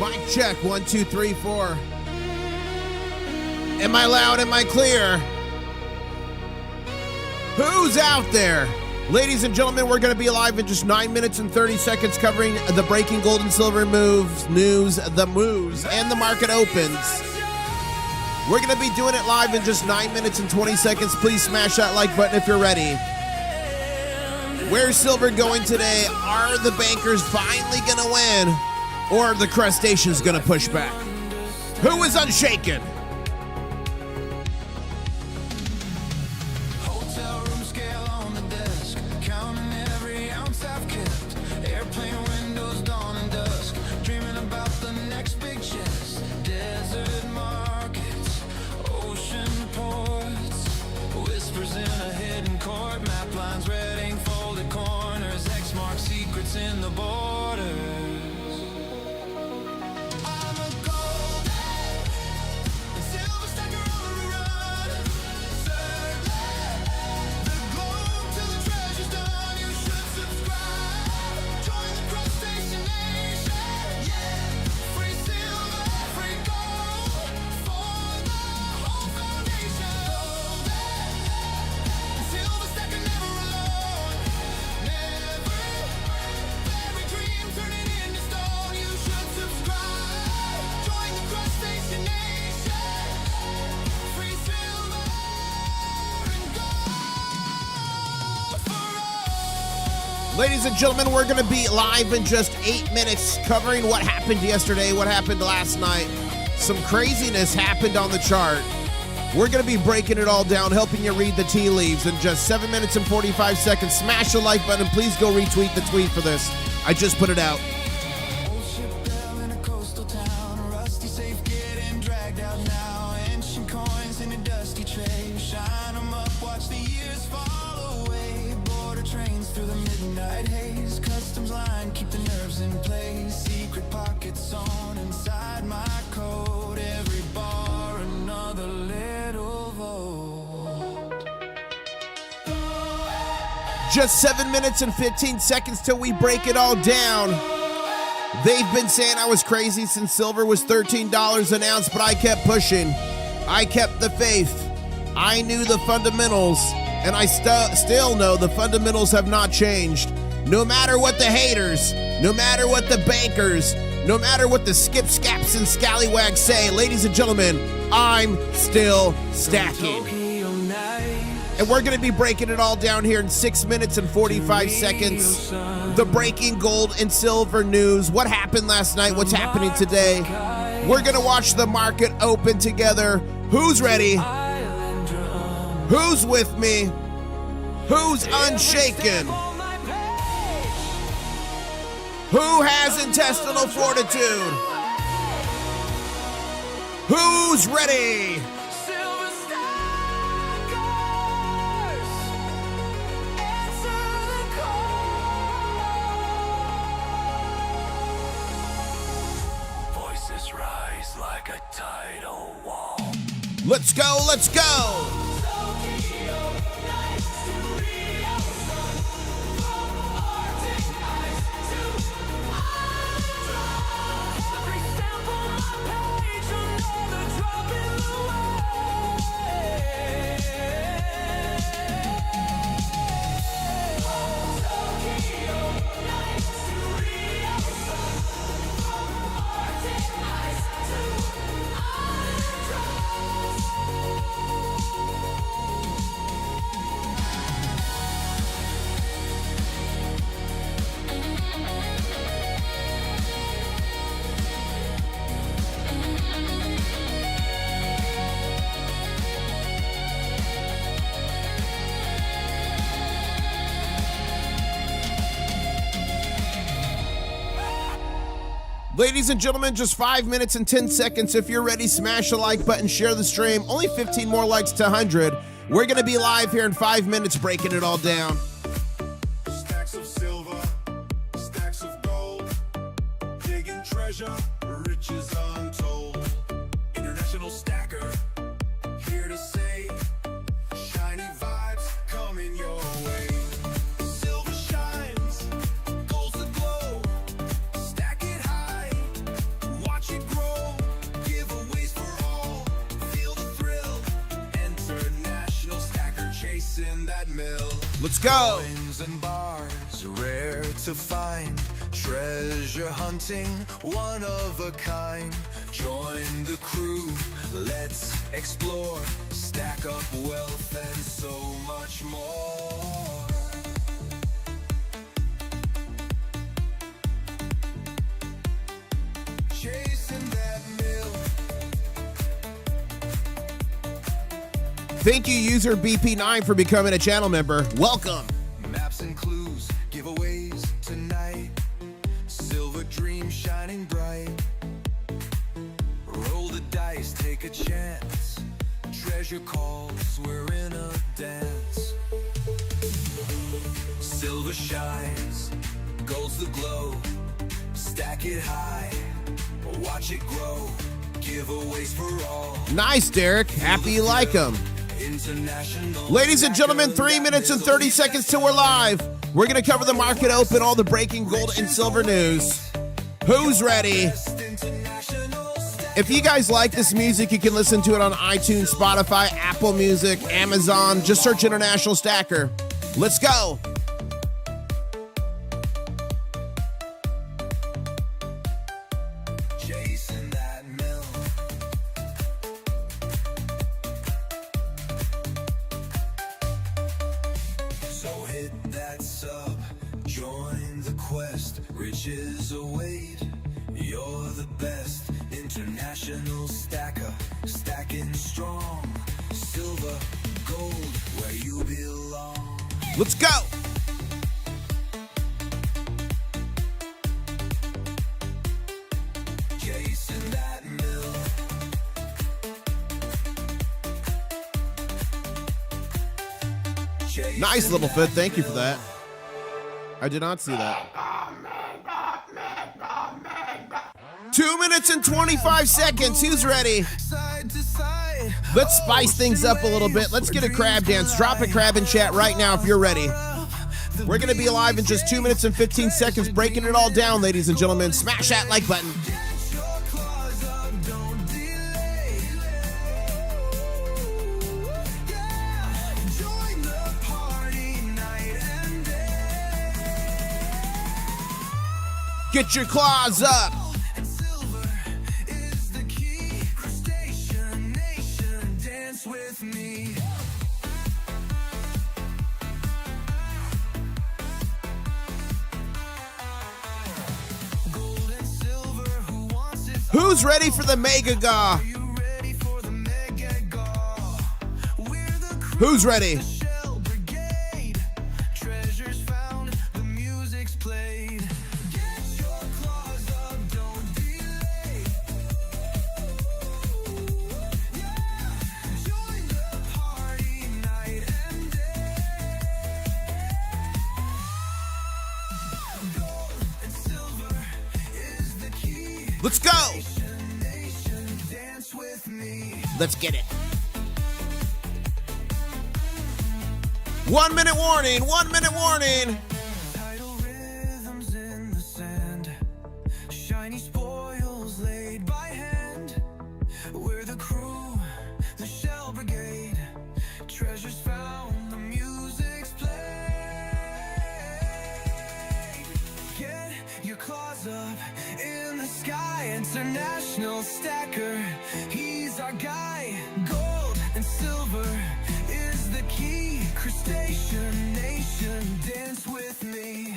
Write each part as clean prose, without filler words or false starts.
Mic check, 1, 2, 3, 4. Am I loud? Am I clear? Who's out there? Ladies and gentlemen, we're going to be live in just 9 minutes and 30 seconds covering the breaking gold and silver moves, news, the moves, and the market opens. We're going to be doing it live in just 9 minutes and 20 seconds. Please smash that like button if you're ready. Where's silver going today? Are the bankers finally going to win? Or are the crustaceans going to push back? Who is unshaken? In the borders, I'm a golden and silver stacker on the run. Circle the globe till the treasure's done. You should subscribe. Join the crustacean nation. Yeah, free silver, free gold for the whole foundation. Golden and silver stacker never alone. Never. Every dream turning into stone. You should subscribe. Join the crustacean nation. Free silver and gold for all. Ladies and gentlemen, we're going to be live in just 8 minutes covering what happened yesterday, what happened last night. Some craziness happened on the chart. We're going to be breaking it all down, helping you read the tea leaves in just 7 minutes and 45 seconds. Smash the like button. Please go retweet the tweet for this. I just put it out. Old ship bell in a coastal town, a rusty safe getting dragged out now. Ancient coins in a dusty tray, shine 'em up, watch the years fall away. Border trains through the midnight haze, customs line, keep the nerves in place. Secret pockets sewn inside my coat, every bar another little vote. Just 7 minutes and 15 seconds till we break it all down. They've been saying I was crazy since silver was $13 an ounce, but I kept pushing. I kept the faith. I knew the fundamentals, and I still know the fundamentals have not changed. No matter what the haters, no matter what the bankers, no matter what the skip, scaps, and scallywags say, ladies and gentlemen, I'm still stacking. And we're going to be breaking it all down here in 6 minutes and 45 seconds. The breaking gold and silver news. What happened last night? What's happening today? We're going to watch the market open together. Who's ready? Who's with me? Who's unshaken? Who has intestinal fortitude? Who's ready? Rise like a tidal wall. Let's go, let's go. Ladies and gentlemen, just 5 minutes and 10 seconds. If you're ready, smash the like button, share the stream. Only 15 more likes to 100. We're going to be live here in 5 minutes, breaking it all down. Stacks of silver, stacks of gold, digging treasure, riches untold. International stacker, here to say, shiny vibes coming your way. Silver shines, gold's the glow. Stack it high, watch Let's go. Coins and bars, rare to find. Treasure hunting, one of a kind. Join the crew, let's explore. Stack up wealth and so much more. Chasing that mill. Thank you, user BP9, for becoming a channel member. Welcome. Maps and clues, giveaways tonight. Silver dream shining bright. Roll the dice, take a chance. Treasure calls, we're in a dance. Silver shines, gold's the glow. Stack it high, watch it grow. Giveaways for all. Nice, Derek. Happy you like them. Ladies and gentlemen, 3 minutes and 30 seconds till we're live. We're going to cover the market open, all the breaking gold and silver news. Who's ready? If you guys like this music, you can listen to it on iTunes, Spotify, Apple Music, Amazon. Just search International Stacker. Let's go. Chasing that mill. So hit that sub, join the quest. Riches await, you're the best. International stacker, stacking strong. Silver, gold, where you belong. Let's go. Chasing that mill. Nice, Little Fit. Thank you for that. I did not see that. 2 minutes and 25 seconds. Who's ready? Side to side. Let's spice things up a little bit. Let's get a crab dance. Drop a crab in chat right now if you're ready. We're going to be live in just 2 minutes and 15 seconds, breaking it all down, ladies and gentlemen. Smash that like button. Get your claws up, don't delay. Yeah, join the party night and day. Get your claws up. And silver is the key. Crustacean nation, dance with me. Gold and silver, who wants it? Who's ready for the mega gaw? Are you ready for the mega gaw? We're the Who's ready? Shell Brigade. Treasures found, the music's played. Get your claws up, don't delay. Yeah, join the party night and day. Gold and silver is the key. Let's go. Nation, dance with me. Let's get it. 1 minute warning. 1 minute warning. Tidal rhythms in the sand, shiny spoils laid by hand. We're the crew, the Shell Brigade. Treasures found, the music's played. Get your claws up in the sky. International Stacker, he's our guy. Gold and silver is the key. Crustacean nation, dance with me.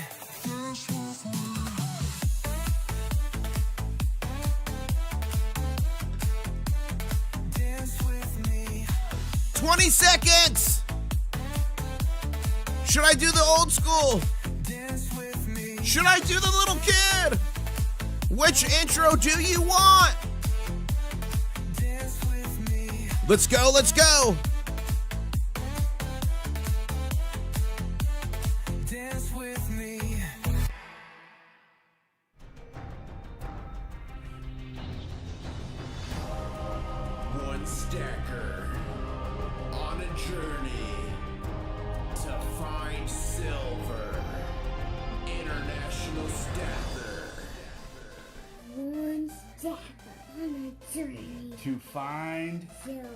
Dance with me. 20 seconds. Should I do the old school? Dance with me. Should I do the little kid? Which intro do you want? Dance with me. Let's go, let's go. Dance with me. One stacker on a journey to find silver. International Stacker. One step on a journey to find silver.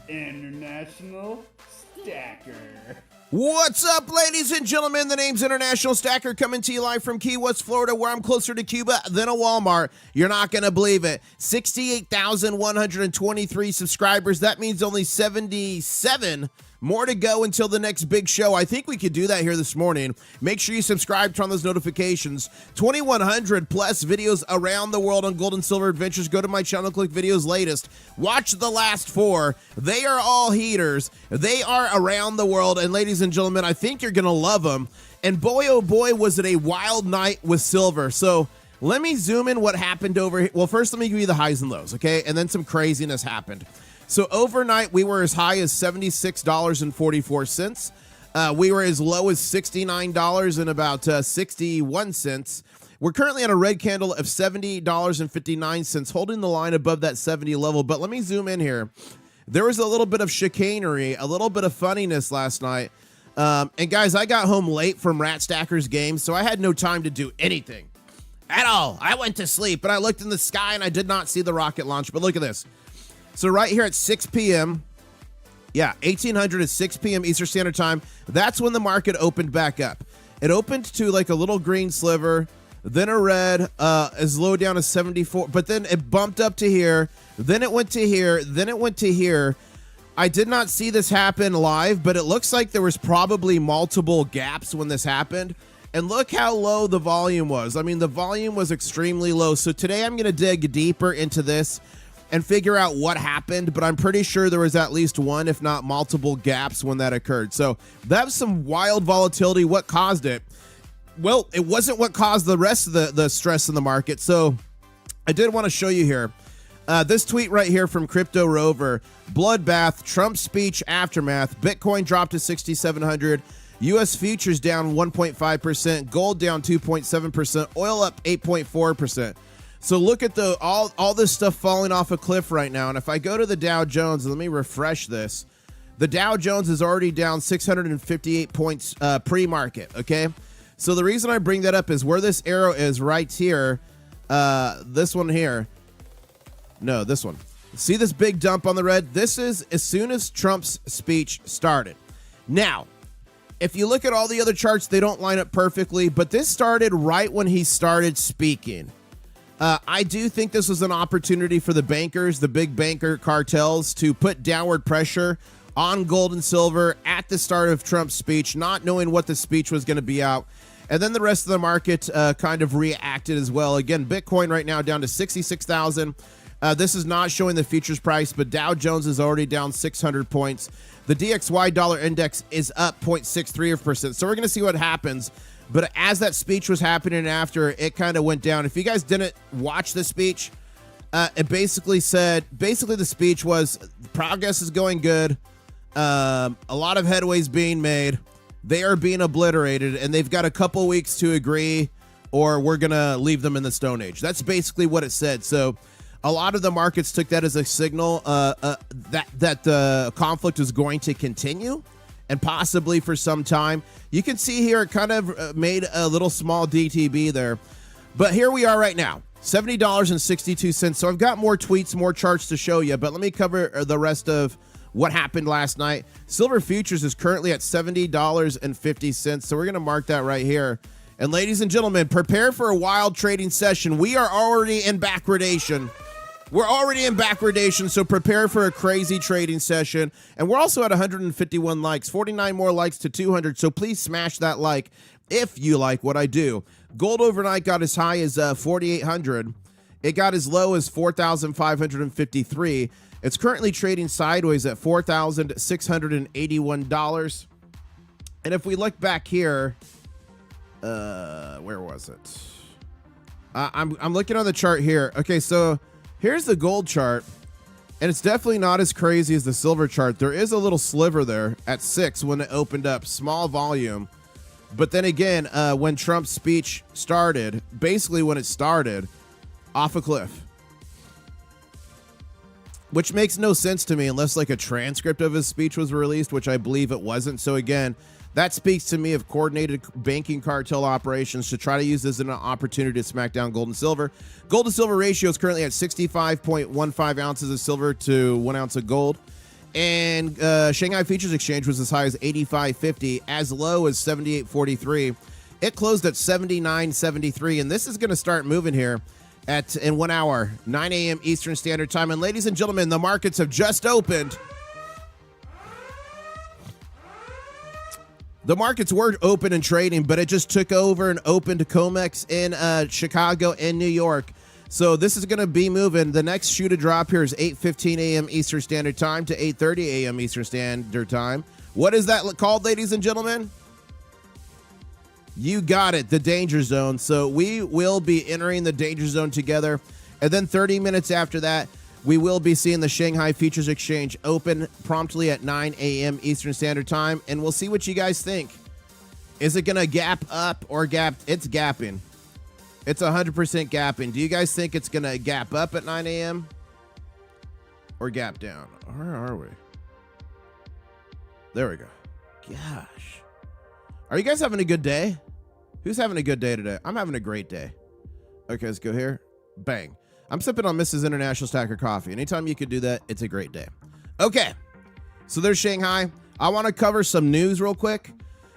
International Stacker. What's up, ladies and gentlemen? The name's International Stacker, coming to you live from Key West, Florida, where I'm closer to Cuba than a Walmart. You're not going to believe it. 68,123 subscribers. That means only 77 more to go until the next big show. I think we could do that here this morning. Make sure you subscribe, turn on those notifications. 2,100 plus videos around the world on gold and silver adventures. Go to my channel, click videos latest. Watch the last 4. They are all heaters. They are around the world. And ladies and gentlemen, I think you're going to love them. And boy, oh boy, was it a wild night with silver. So let me zoom in what happened over here. Well, first, let me give you the highs and lows, okay? And then some craziness happened. So overnight, we were as high as $76.44. We were as low as $69 and about 61 cents. We're currently on a red candle of $70.59, holding the line above that 70 level. But let me zoom in here. There was a little bit of chicanery, a little bit of funniness last night. And guys, I got home late from 𝗜𝗡𝗏𝗏𝗏𝗏𝗏𝗏𝗏game, so I had no time to do anything at all. I went to sleep, and I looked in the sky, and I did not see the rocket launch. But look at this. So right here at 6 p.m., 1800 at 6 p.m. Eastern Standard Time, that's when the market opened back up. It opened to like a little green sliver, then a red, as low down as 74, but then it bumped up to here, then it went to here, then it went to here. I did not see this happen live, but it looks like there was probably multiple gaps when this happened. And look how low the volume was. I mean, the volume was extremely low. So today I'm going to dig deeper into this and figure out what happened, but I'm pretty sure there was at least one, if not multiple gaps when that occurred. So that was some wild volatility. What caused it? Well, it wasn't what caused the rest of the stress in the market. So I did want to show you here. This tweet right here from Crypto Rover: bloodbath, Trump speech aftermath, Bitcoin dropped to 6,700, U.S. futures down 1.5%, gold down 2.7%, oil up 8.4%. So look at the all this stuff falling off a cliff right now. And if I go to the Dow Jones, let me refresh this. The Dow Jones is already down 658 points pre-market, okay? So the reason I bring that up is where this arrow is right here. This one here. No, this one. See this big dump on the red? This is as soon as Trump's speech started. Now, if you look at all the other charts, they don't line up perfectly, but this started right when he started speaking. I do think this was an opportunity for the bankers, the big banker cartels, to put downward pressure on gold and silver at the start of Trump's speech, not knowing what the speech was going to be out. And then the rest of the market kind of reacted as well. Again, Bitcoin right now down to 66,000. This is not showing the futures price, but Dow Jones is already down 600 points. The DXY dollar index is up 0.63%. So we're going to see what happens. But as that speech was happening after, it kind of went down. If you guys didn't watch the speech, it basically the speech was progress is going good. A lot of headways being made. They are being obliterated, and they've got a couple weeks to agree, or we're going to leave them in the Stone Age. That's basically what it said. So a lot of the markets took that as a signal that the conflict is going to continue, and possibly for some time. You can see here it kind of made a little small DTB there. But here we are right now, $70.62. So I've got more tweets, more charts to show you, but let me cover the rest of what happened last night. Silver futures is currently at $70.50. So we're going to mark that right here. And ladies and gentlemen, prepare for a wild trading session. We are already in backwardation. We're already in backwardation, so prepare for a crazy trading session. And we're also at 151 likes, 49 more likes to 200, so please smash that like if you like what I do. Gold overnight got as high as 4,800. It got as low as 4,553. It's currently trading sideways at $4,681. And if we look back here, where was it? I'm looking on the chart here. Okay, so here's the gold chart, and it's definitely not as crazy as the silver chart. There is a little sliver there at 6 when it opened up, small volume. But then again, when Trump's speech started, basically when it started, off a cliff. Which makes no sense to me unless like a transcript of his speech was released, which I believe it wasn't. So again, that speaks to me of coordinated banking cartel operations to try to use this as an opportunity to smack down gold and silver. Gold to silver ratio is currently at 65.15 ounces of silver to 1 ounce of gold. And Shanghai Futures Exchange was as high as 85.50, as low as 78.43. It closed at 79.73, and this is going to start moving here in 1 hour, 9 a.m. Eastern Standard Time. And ladies and gentlemen, the markets have just opened. The markets were open and trading, but it just took over and opened Comex in Chicago and New York. So this is going to be moving. The next shoe to drop here is 8:15 a.m. Eastern Standard Time to 8:30 a.m. Eastern Standard Time. What is that called, ladies and gentlemen? You got it, the danger zone. So we will be entering the danger zone together. And then 30 minutes after that, we will be seeing the Shanghai Futures Exchange open promptly at 9 a.m. Eastern Standard Time. And we'll see what you guys think. Is it going to gap up or gap? It's gapping. It's 100% gapping. Do you guys think it's going to gap up at 9 a.m. or gap down? Where are we? There we go. Gosh. Are you guys having a good day? Who's having a good day today? I'm having a great day. Okay, let's go here. Bang. I'm sipping on Mrs. International Stacker coffee. Anytime you can do that, it's a great day. Okay, so there's Shanghai. I want to cover some news real quick.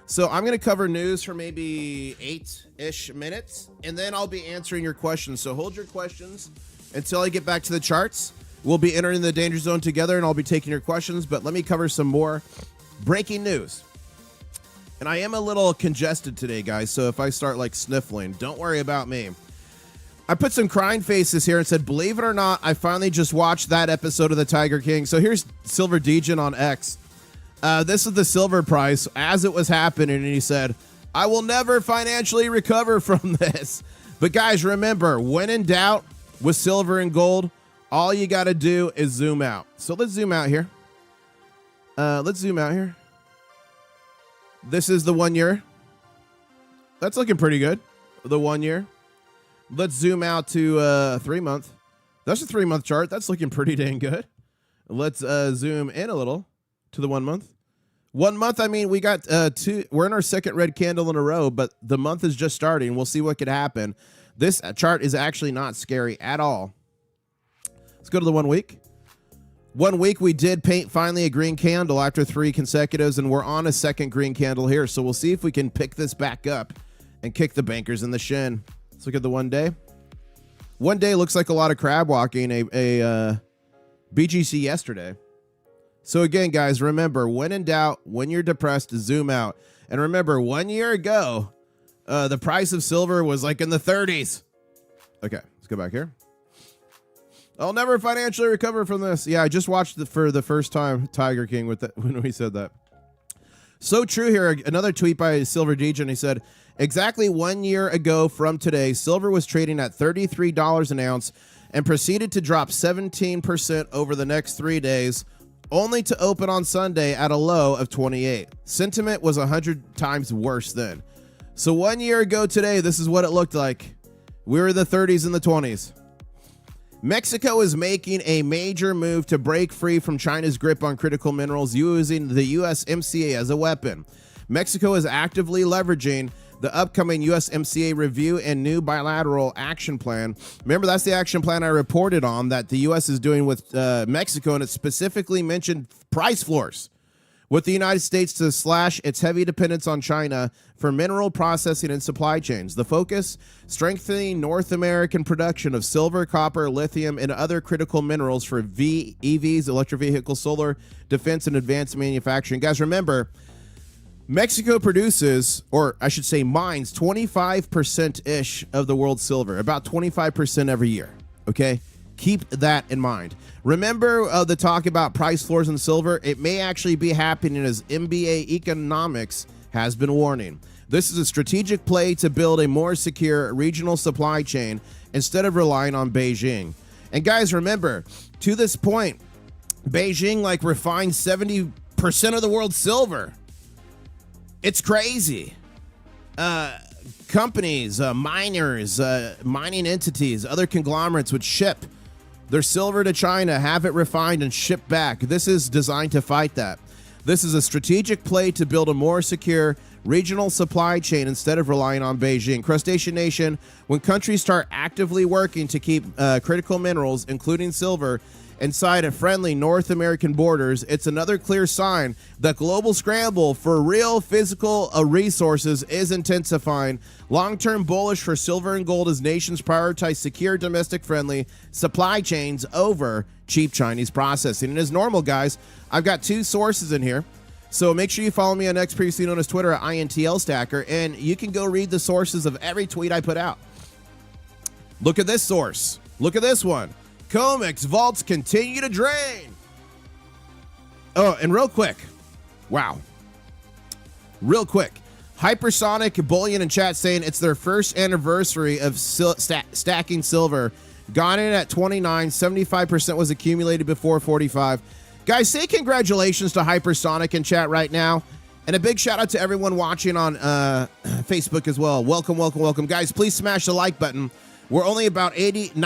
So I'm going to cover news for maybe 8-ish minutes, and then I'll be answering your questions. So hold your questions until I get back to the charts. We'll be entering the danger zone together, and I'll be taking your questions. But let me cover some more breaking news. And I am a little congested today, guys, so if I start like sniffling, don't worry about me. I put some crying faces here and said, believe it or not, I finally just watched that episode of the Tiger King. So here's Silver Degen on X. This is the silver price as it was happening, and he said, I will never financially recover from this. But guys, remember, when in doubt with silver and gold, all you got to do is zoom out. So let's zoom out here. This is the 1 year. That's looking pretty good. The 1 year. Let's zoom out to 3 month. That's a 3 month chart. That's looking pretty dang good. Let's zoom in a little to the 1 month. 1 month, I mean, we got two. We're in our second red candle in a row, but the month is just starting. We'll see what could happen. This chart is actually not scary at all. Let's go to the 1 week. 1 week, we did paint finally a green candle after 3 consecutives, and we're on a second green candle here. So we'll see if we can pick this back up and kick the bankers in the shin. Let's look at the 1 day. 1 day looks like a lot of crab walking, a BGC yesterday. So again, guys, remember, when in doubt, when you're depressed, zoom out. And remember, 1 year ago, the price of silver was like in the 30s. Okay, let's go back here. I'll never financially recover from this. Yeah, I just watched for the first time Tiger King with when we said that. So true here. Another tweet by Silver Degen. He said, exactly 1 year ago from today, silver was trading at $33 an ounce and proceeded to drop 17% over the next 3 days, only to open on Sunday at a low of 28. Sentiment was 100 times worse then. So 1 year ago today, this is what it looked like. We were in the 30s and the 20s. Mexico is making a major move to break free from China's grip on critical minerals using the USMCA as a weapon. Mexico is actively leveraging the upcoming USMCA review and new bilateral action plan. Remember, that's the action plan I reported on that the U.S. is doing with Mexico, and it specifically mentioned price floors with the United States to slash its heavy dependence on China for mineral processing and supply chains. The focus, strengthening North American production of silver, copper, lithium, and other critical minerals for EVs, electric vehicles, solar, defense, and advanced manufacturing. Guys, remember, Mexico produces, or I should say mines, 25%-ish of the world's silver, about 25% every year, okay? Keep that in mind. Remember the talk about price floors in silver? It may actually be happening, as MBA Economics has been warning. This is a strategic play to build a more secure regional supply chain instead of relying on Beijing. And guys, remember, to this point, Beijing refined 70% of the world's silver. It's crazy. Companies, miners, mining entities, other conglomerates would ship their silver to China, have it refined, and shipped back. This is designed to fight that. This is a strategic play to build a more secure regional supply chain instead of relying on Beijing. Crustacean Nation, when countries start actively working to keep critical minerals, including silver, inside of friendly North American borders, it's another clear sign that global scramble for real physical resources is intensifying. Long-term bullish for silver and gold as nations prioritize secure, domestic-friendly supply chains over cheap Chinese processing. And as normal, guys, I've got two sources in here. So make sure you follow me on X, previously known as Twitter, at Intl-Stacker, and you can go read the sources of every tweet I put out. Look at this source. Look at this one. Comex vaults continue to drain. Oh, and real quick. Wow. Real quick. Hypersonic Bullion in chat saying it's their first anniversary of stacking silver. Gone in at 29. 75% was accumulated before 45. Guys, say congratulations to Hypersonic in chat right now. And a big shout out to everyone watching on Facebook as well. Welcome, welcome, welcome. Guys, please smash the like button. We're only about 90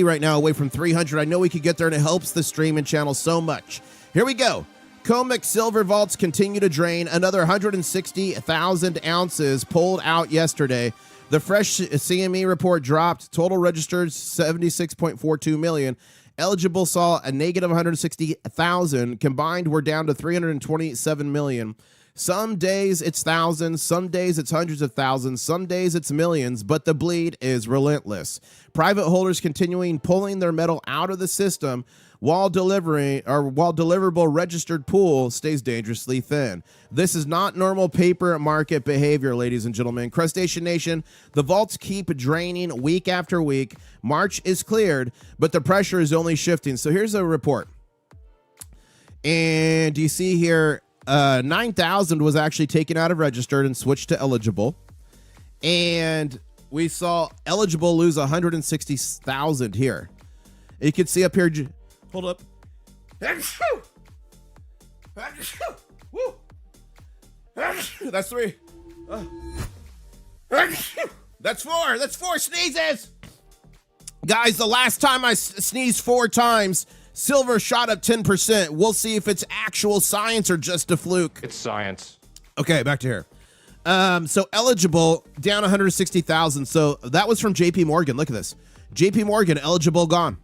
right now away from 300. I know we could get there, and it helps the stream and channel so much. Here we go. Comex silver vaults continue to drain. Another 160,000 ounces pulled out yesterday. The fresh CME report dropped. Total registered 76.42 million. Eligible saw a negative 160,000. Combined, we're down to 327 million. Some days it's thousands, some days it's hundreds of thousands, some days it's millions, but the bleed is relentless. Private holders continuing pulling their metal out of the system while deliverable registered pool stays dangerously thin. This is not normal paper market behavior, ladies and gentlemen. Crustacean Nation, the vaults keep draining week after week. March is cleared, but the pressure is only shifting. So here's a report. And you see here, 9,000 was actually taken out of registered and switched to eligible. And we saw eligible lose 160,000 here. You can see up here. Hold up. That's 3. That's 4. That's 4 sneezes. Guys, the last time I sneezed 4 times, silver shot up 10%. We'll see if it's actual science or just a fluke. It's science. Okay, back to here. So eligible down 160,000. So that was from JP Morgan. Look at this. JP Morgan eligible gone.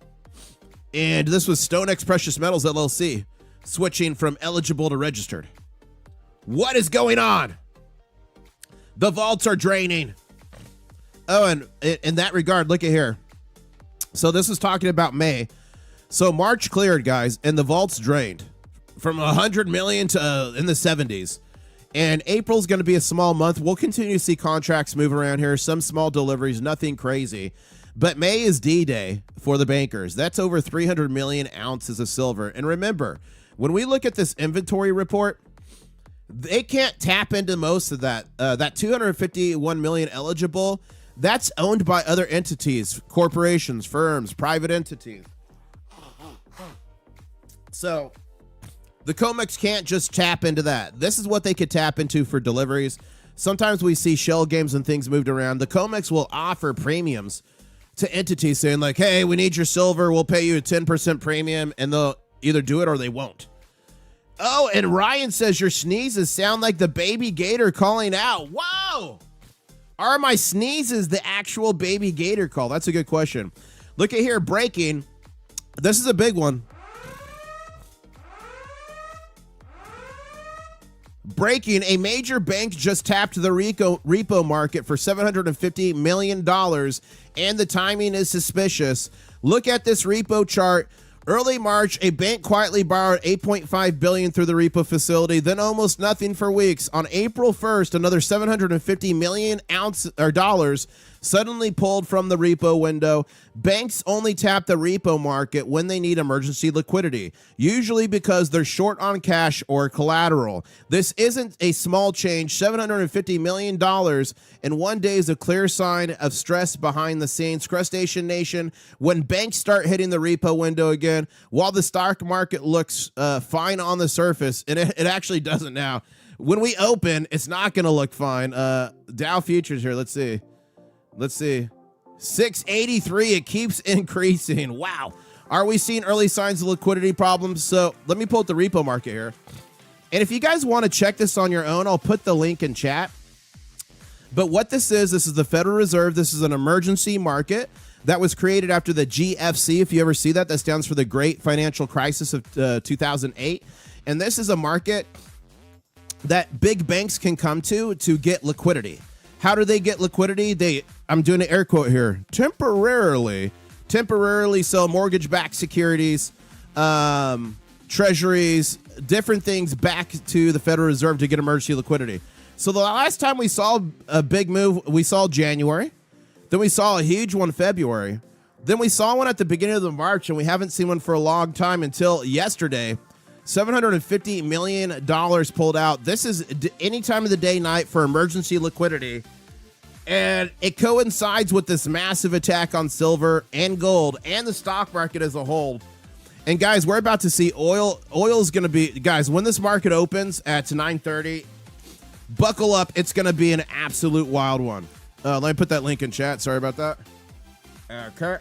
And this was StoneX Precious Metals LLC switching from eligible to registered. What is going on? The vaults are draining. Oh, and in that regard, look at here. So this is talking about May. So March cleared, guys, and the vaults drained from 100 million to in the 70s. And April's going to be a small month. We'll continue to see contracts move around here, some small deliveries, nothing crazy. But May is D-Day for the bankers. That's over 300 million ounces of silver. And remember, when we look at this inventory report, they can't tap into most of that. That 251 million eligible, that's owned by other entities, corporations, firms, private entities. So the Comex can't just tap into that. This is what they could tap into for deliveries. Sometimes we see shell games and things moved around. The Comex will offer premiums to entities saying like, hey, we need your silver. We'll pay you a 10% premium, and they'll either do it or they won't. Oh, and Ryan says your sneezes sound like the baby gator calling out. Whoa! Are my sneezes the actual baby gator call? That's a good question. Look at here, breaking. This is a big one. Breaking, a major bank just tapped the repo market for $750 million, and the timing is suspicious. Look at this repo chart. Early March, a bank quietly borrowed $8.5 billion through the repo facility, then almost nothing for weeks. On April 1st, another $750 million dollars suddenly pulled from the repo window. Banks only tap the repo market when they need emergency liquidity, usually because they're short on cash or collateral. This isn't a small change. $750 million in one day is a clear sign of stress behind the scenes. Crustacean Nation, when banks start hitting the repo window again, while the stock market looks fine on the surface, and it actually doesn't now. When we open, it's not going to look fine. Dow futures here. Let's see. 683. It keeps increasing. Wow. Are we seeing early signs of liquidity problems? So let me pull up the repo market here. And if you guys want to check this on your own, I'll put the link in chat. But what this is the Federal Reserve. This is an emergency market that was created after the GFC. If you ever see that, that stands for the Great Financial Crisis of 2008. And this is a market that big banks can come to get liquidity. How do they get liquidity? I'm doing an air quote here, temporarily sell mortgage-backed securities, treasuries, different things back to the Federal Reserve to get emergency liquidity. So the last time we saw a big move, we saw January. Then we saw a huge one February. Then we saw one at the beginning of the March, and we haven't seen one for a long time until yesterday. $750 million pulled out. This is any time of the day, night for emergency liquidity. And it coincides with this massive attack on silver and gold and the stock market as a whole. And guys, we're about to see oil. Oil is going to be, guys, when this market opens at 9:30, buckle up. It's going to be an absolute wild one. Let me put that link in chat. Sorry about that. Okay.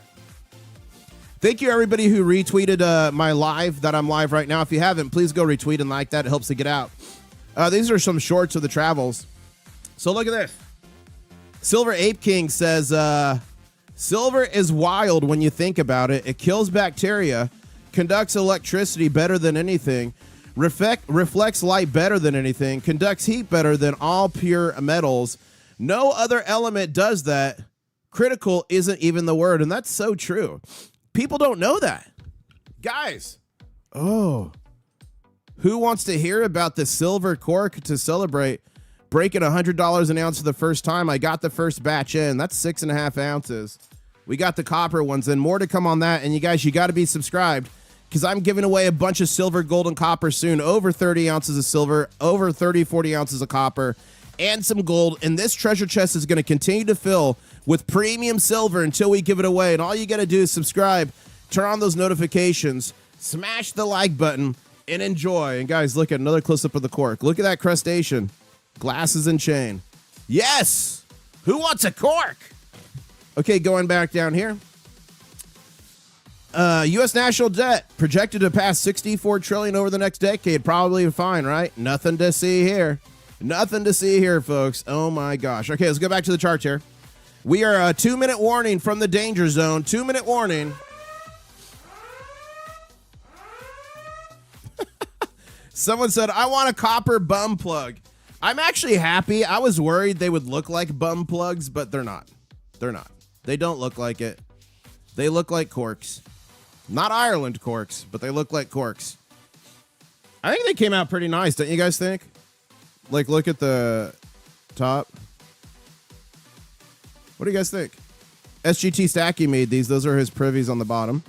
Thank you, everybody who retweeted my live, that I'm live right now. If you haven't, please go retweet and like that. It helps to get out. These are some shorts of the travels. So look at this. Silver Ape King says, silver is wild when you think about it. It kills bacteria, conducts electricity better than anything, reflects light better than anything, conducts heat better than all pure metals. No other element does that. Critical isn't even the word, and that's so true. People don't know that. Guys, who wants to hear about the silver cork to celebrate breaking $100 an ounce for the first time? I got the first batch in. That's 6.5 ounces. We got the copper ones and more to come on that. And you guys, you got to be subscribed because I'm giving away a bunch of silver, gold, and copper soon. Over 30 ounces of silver, over 30, 40 ounces of copper, and some gold. And this treasure chest is going to continue to fill with premium silver until we give it away. And all you got to do is subscribe, turn on those notifications, smash the like button, and enjoy. And guys, look at another close-up of the cork. Look at that crustacean. Glasses and chain. Yes! Who wants a cork? Okay, going back down here. U.S. national debt projected to pass $64 trillion over the next decade. Probably fine, right? Nothing to see here. Nothing to see here, folks. Oh, my gosh. Okay, let's go back to the charts here. We are a 2-minute warning from the danger zone. 2-minute warning. Someone said, I want a copper bum plug. I'm actually happy. I was worried they would look like bum plugs, but they're not. They're not. They don't look like it. They look like corks. Not Ireland corks, but they look like corks. I think they came out pretty nice, don't you guys think? Like, look at the top. What do you guys think? SGT Stacky made these. Those are his privies on the bottom.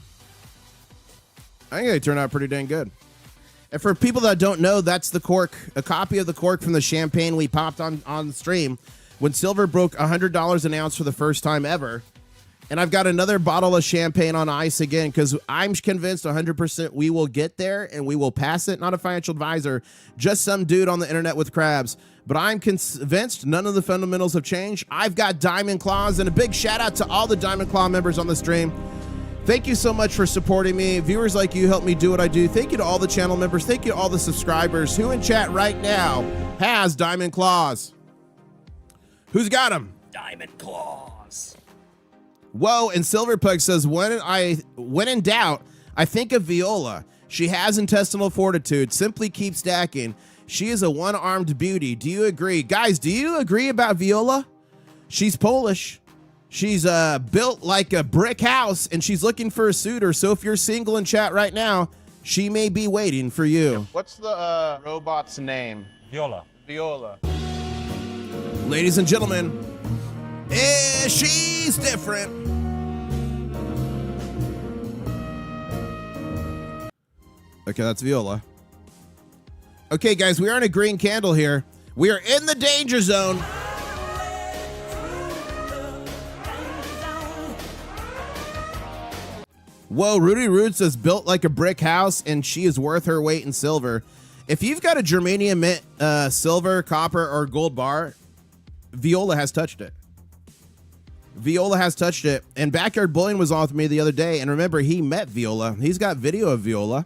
I think they turned out pretty dang good. And for people that don't know, that's the cork, a copy of the cork from the champagne we popped on stream when silver broke $100 an ounce for the first time ever. And I've got another bottle of champagne on ice again because I'm convinced 100% we will get there and we will pass it. Not a financial advisor, just some dude on the internet with crabs. But I'm convinced none of the fundamentals have changed. I've got Diamond Claws, and a big shout out to all the Diamond Claw members on the stream. Thank you so much for supporting me. Viewers like you help me do what I do. Thank you to all the channel members. Thank you to all the subscribers. Who in chat right now has Diamond Claws? Who's got them? Diamond Claws. Whoa, and Silverpug says, when in doubt, I think of Viola. She has intestinal fortitude. Simply keep stacking. She is a one-armed beauty. Do you agree? Guys, do you agree about Viola? She's Polish. She's built like a brick house, and she's looking for a suitor. So if you're single in chat right now, she may be waiting for you. What's the robot's name? Viola. Viola. Ladies and gentlemen, she's different. Okay, that's Viola. Okay, guys, we are in a green candle here. We are in the danger zone. Whoa, Rudy Root says built like a brick house, and she is worth her weight in silver. If you've got a germanium mint, silver, copper, or gold bar, Viola has touched it. Viola has touched it. And Backyard Bullion was on with me the other day, and remember, he met Viola. He's got video of Viola.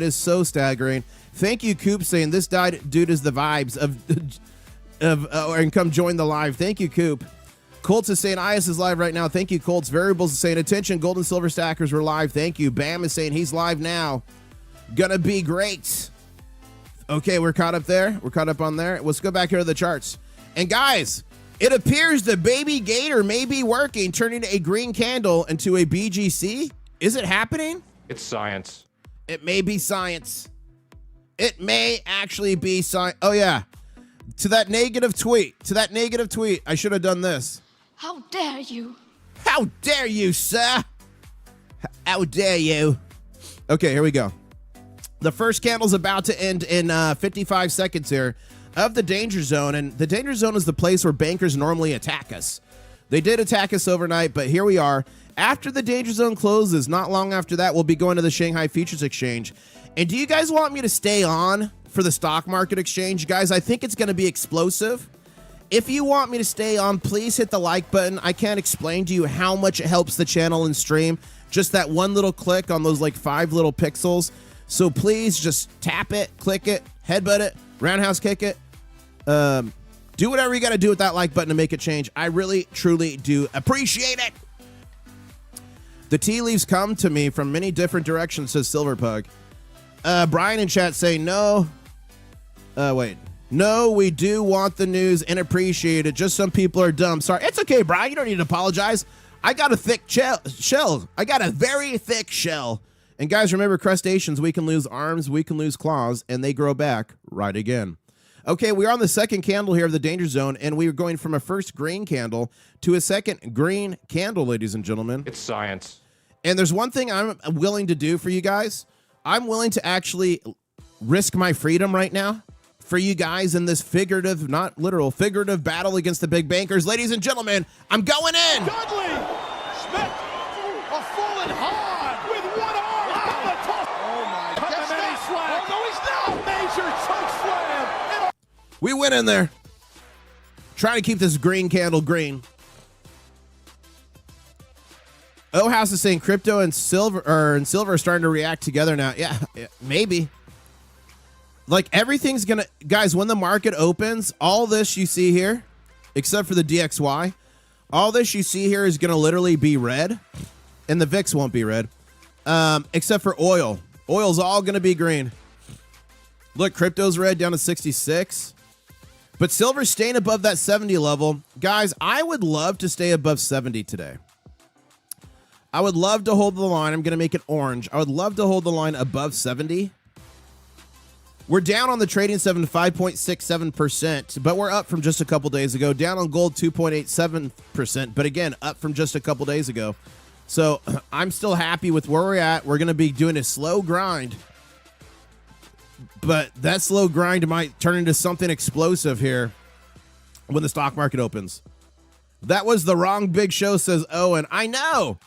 It is so staggering. Thank you, Coop, saying this dude is the vibes and come join the live. Thank you, Coop. Colts is saying IS is live right now. Thank you, Colts. Variables is saying attention, gold and silver stackers were live. Thank you. Bam is saying he's live now. Gonna be great. Okay, we're caught up there. We're caught up on there. Let's go back here to the charts. And guys, it appears the baby gator may be working, turning a green candle into a BGC. Is it happening? It's science. It may be science. It may actually be science. Oh, yeah. To that negative tweet. I should have done this. How dare you? How dare you, sir? How dare you? Okay, here we go. The first candle's about to end in 55 seconds here of the danger zone. And the danger zone is the place where bankers normally attack us. They did attack us overnight, but here we are. After the danger zone closes, not long after that, we'll be going to the Shanghai Futures Exchange. And do you guys want me to stay on for the stock market exchange? Guys, I think it's going to be explosive. If you want me to stay on, please hit the like button. I can't explain to you how much it helps the channel and stream. Just that one little click on those like 5 little pixels. So please just tap it, click it, headbutt it, roundhouse kick it. Do whatever you got to do with that like button to make it change. I really, truly do appreciate it. The tea leaves come to me from many different directions, says Silverpug. Brian in chat saying no. No, we do want the news and appreciate it. Just some people are dumb. Sorry. It's okay, Brian. You don't need to apologize. I got a thick shell. I got a very thick shell. And guys, remember, crustaceans, we can lose arms, we can lose claws, and they grow back right again. Okay, we're on the second candle here of the danger zone, and we are going from a first green candle to a second green candle, ladies and gentlemen. It's science. And there's one thing I'm willing to do for you guys. I'm willing to actually risk my freedom right now for you guys in this figurative, not literal, figurative battle against the big bankers. Ladies and gentlemen, I'm going in. Dudley! Smith! A fallen hard with one arm on the top. Oh my God. Oh no, he's not. Major choke slam. We went in there. Trying to keep this green candle green. House is saying crypto and silver are starting to react together now. Yeah, maybe. Like everything's gonna, guys, when the market opens, all this you see here, except for the DXY, all this you see here is gonna literally be red, and the VIX won't be red, except for oil. Oil's all gonna be green. Look, crypto's red down to 66, but silver's staying above that 70 level. Guys, I would love to stay above 70 today. I would love to hold the line. I'm gonna make it orange. I would love to hold the line above 70. We're down on the trading 7 to 5.67%, but we're up from just a couple days ago. Down on gold 2.87%, but again, up from just a couple days ago. So I'm still happy with where we're at. We're going to be doing a slow grind, but that slow grind might turn into something explosive here when the stock market opens. That was the wrong big show, says Owen. I know.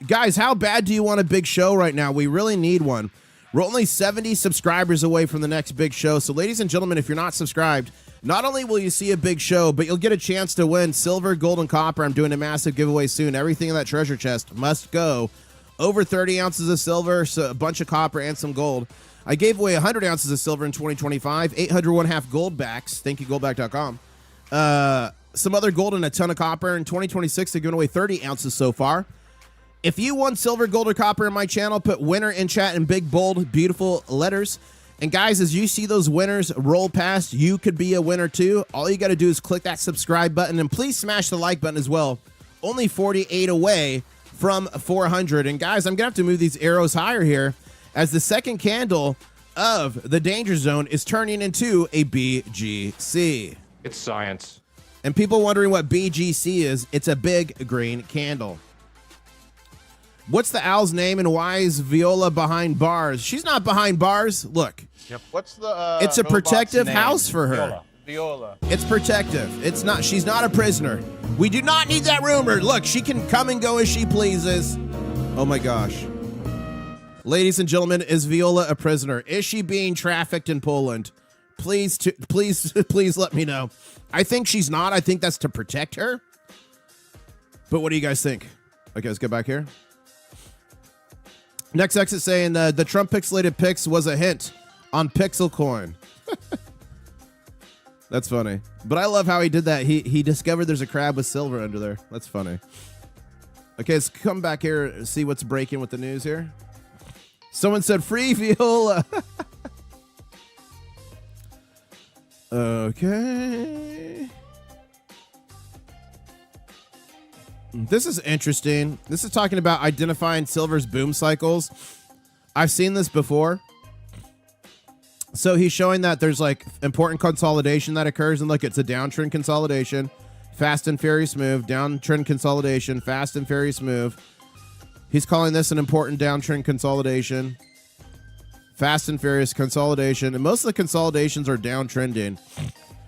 Guys, how bad do you want a big show right now? We really need one. We're only 70 subscribers away from the next big show. So, ladies and gentlemen, if you're not subscribed, not only will you see a big show, but you'll get a chance to win silver, gold, and copper. I'm doing a massive giveaway soon. Everything in that treasure chest must go. Over 30 ounces of silver, so a bunch of copper, and some gold. I gave away 100 ounces of silver in 2025, 801.5 gold backs. Thank you, goldback.com. Some other gold and a ton of copper. In 2026, they're giving away 30 ounces so far. If you won silver, gold, or copper in my channel, put winner in chat in big, bold, beautiful letters. And guys, as you see those winners roll past, you could be a winner too. All you got to do is click that subscribe button, and please smash the like button as well. Only 48 away from 400. And guys, I'm going to have to move these arrows higher here as the second candle of the danger zone is turning into a BGC. It's science. And people wondering what BGC is, it's a big green candle. What's the owl's name, and why is Viola behind bars? She's not behind bars. Look. Yep. What's the It's a protective name? house for her. Viola. It's protective. It's not. She's not a prisoner. We do not need that rumor. Look, she can come and go as she pleases. Oh my gosh. Ladies and gentlemen, is Viola a prisoner? Is she being trafficked in Poland? Please let me know. I think she's not. I think that's to protect her. But what do you guys think? Okay, let's get back here. Next exit saying the Trump pixelated pics was a hint on Pixel Coin. That's funny. But I love how he did that. He discovered there's a crab with silver under there. That's funny. Okay, let's come back here and see what's breaking with the news here. Someone said free Viola. Okay. This is interesting. This is talking about identifying silver's boom cycles. I've seen this before. So he's showing that there's like important consolidation that occurs, and look, it's a downtrend consolidation, fast and furious move, downtrend consolidation, fast and furious move. He's calling this an important downtrend consolidation, fast and furious consolidation, and most of the consolidations are downtrending.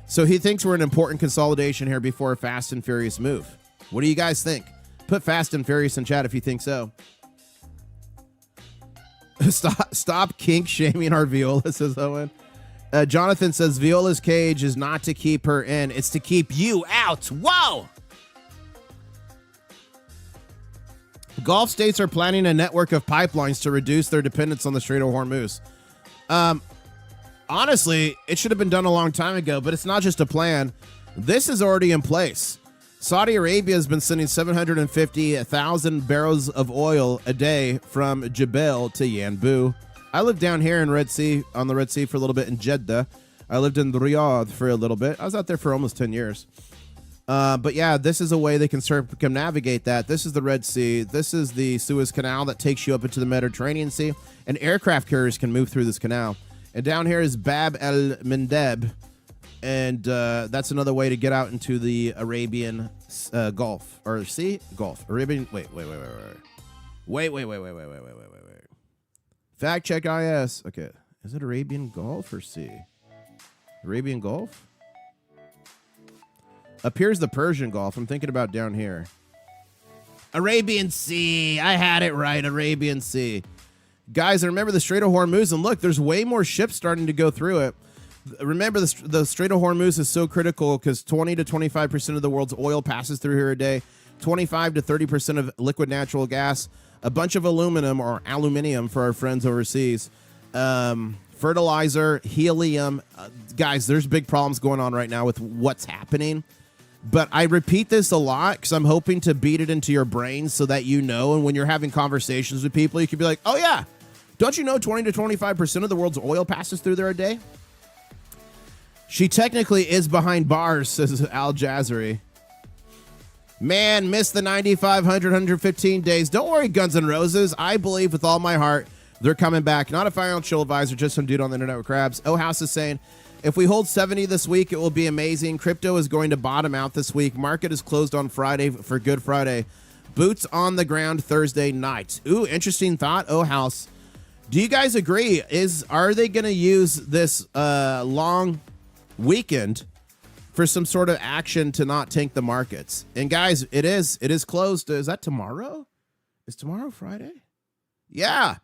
So he thinks we're an important consolidation here before a fast and furious move. What do you guys think? Put fast and furious in chat if you think so. Stop kink shaming our Viola, says Owen. Jonathan says Viola's cage is not to keep her in, it's to keep you out. Whoa! Gulf states are planning a network of pipelines to reduce their dependence on the Strait of Hormuz. Honestly, it should have been done a long time ago, but it's not just a plan. This is already in place. Saudi Arabia has been sending 750,000 barrels of oil a day from Jebel to Yanbu. I lived down here in Red Sea, on the Red Sea for a little bit in Jeddah. I lived in Riyadh for a little bit. I was out there for almost 10 years. But yeah, this is a way they can circumnavigate that. This is the Red Sea. This is the Suez Canal that takes you up into the Mediterranean Sea. And aircraft carriers can move through this canal. And down here is Bab el-Mandeb. And that's another way to get out into the Arabian Gulf. Or Sea? Gulf. Arabian. Wait. Fact check IS. Okay. Is it Arabian Gulf or Sea? Arabian Gulf? Up here's the Persian Gulf. I'm thinking about down here. Arabian Sea. I had it right. Arabian Sea. Guys, I remember the Strait of Hormuz. And look, there's way more ships starting to go through it. Remember, the Strait of Hormuz is so critical because 20 to 25% of the world's oil passes through here a day, 25 to 30% of liquid natural gas, a bunch of aluminum or aluminium for our friends overseas, fertilizer, helium. Guys, there's big problems going on right now with what's happening. But I repeat this a lot because I'm hoping to beat it into your brain so that you know. And when you're having conversations with people, you can be like, oh, yeah, don't you know 20 to 25% of the world's oil passes through there a day? She technically is behind bars, says Al Jazari. Man, missed the 9,500, 115 days. Don't worry, Guns N' Roses. I believe with all my heart they're coming back. Not a financial advisor, just some dude on the internet with crabs. Oh, House is saying, if we hold 70 this week, it will be amazing. Crypto is going to bottom out this week. Market is closed on Friday for Good Friday. Boots on the ground Thursday night. Ooh, interesting thought. Oh, House. Do you guys agree? Are they going to use this long weekend for some sort of action to not tank the markets? And guys, it is closed. Is that tomorrow? Is tomorrow Friday? Yeah.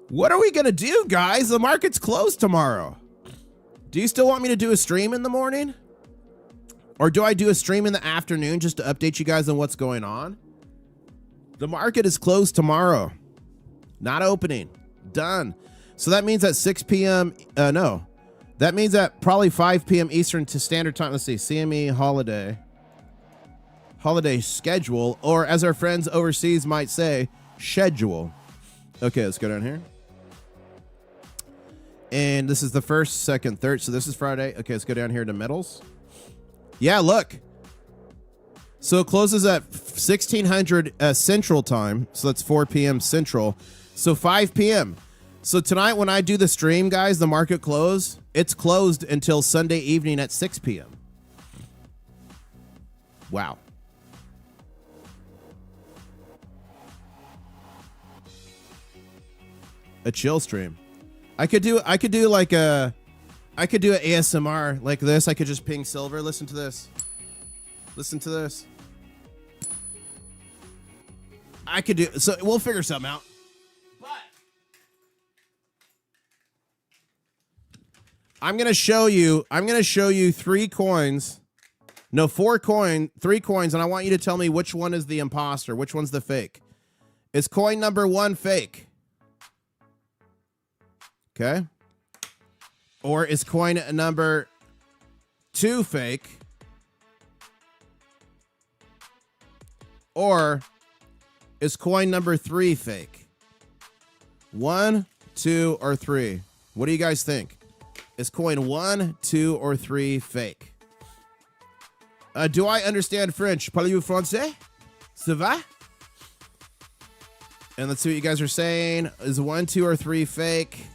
What are we going to do, guys? The market's closed tomorrow. Do you still want me to do a stream in the morning? Or do I do a stream in the afternoon just to update you guys on what's going on? The market is closed tomorrow. Not opening. Done. So that means at 6 p.m. No. That means at probably 5 p.m. Eastern to Standard Time. Let's see. CME holiday schedule. Or as our friends overseas might say, schedule. Okay, let's go down here. And this is the first, second, third. So this is Friday. Okay, let's go down here to metals. Yeah, look. So it closes at 1600 Central Time. So that's 4 p.m. Central. So 5 p.m. So tonight when I do the stream, guys, the market close. It's closed until Sunday evening at 6 p.m. Wow. A chill stream. I could do like an ASMR like this. I could just ping Silver. Listen to this. Listen to this. I could do, so we'll figure something out. But I'm going to show you 3 coins. No, 3 coins, and I want you to tell me which one is the imposter, which one's the fake. Is coin number 1 fake? Okay. Or is coin number 2 fake? Or is coin number 3 fake? 1, 2, or 3? What do you guys think? Is coin 1, 2, or 3 fake? Do I understand French? Parlez-vous français? Ça va? And let's see what you guys are saying. Is 1, 2, or 3 fake?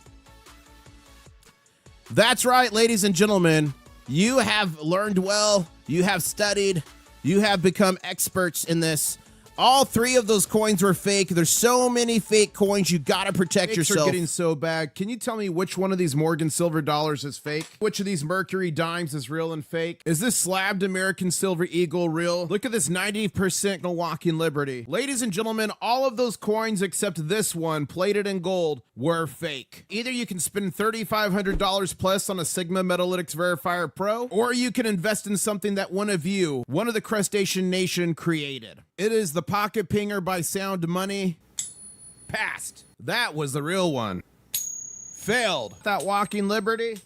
That's right, ladies and gentlemen. You have learned well. You have studied. You have become experts in this. All 3 of those coins were fake. There's so many fake coins. You got to protect yourself. Are getting so bad. Can you tell me which one of these Morgan silver dollars is fake? Which of these Mercury dimes is real and fake? Is this slabbed American silver eagle real? Look at this 90% walking liberty. Ladies and gentlemen, all of those coins except this one, plated in gold, were fake. Either you can spend $3,500 plus on a Sigma Metalytics Verifier Pro, or you can invest in something that one of the crustacean nation created. It is the Pocket Pinger by Sound Money. Passed. That was the real one. Failed. That Walking Liberty.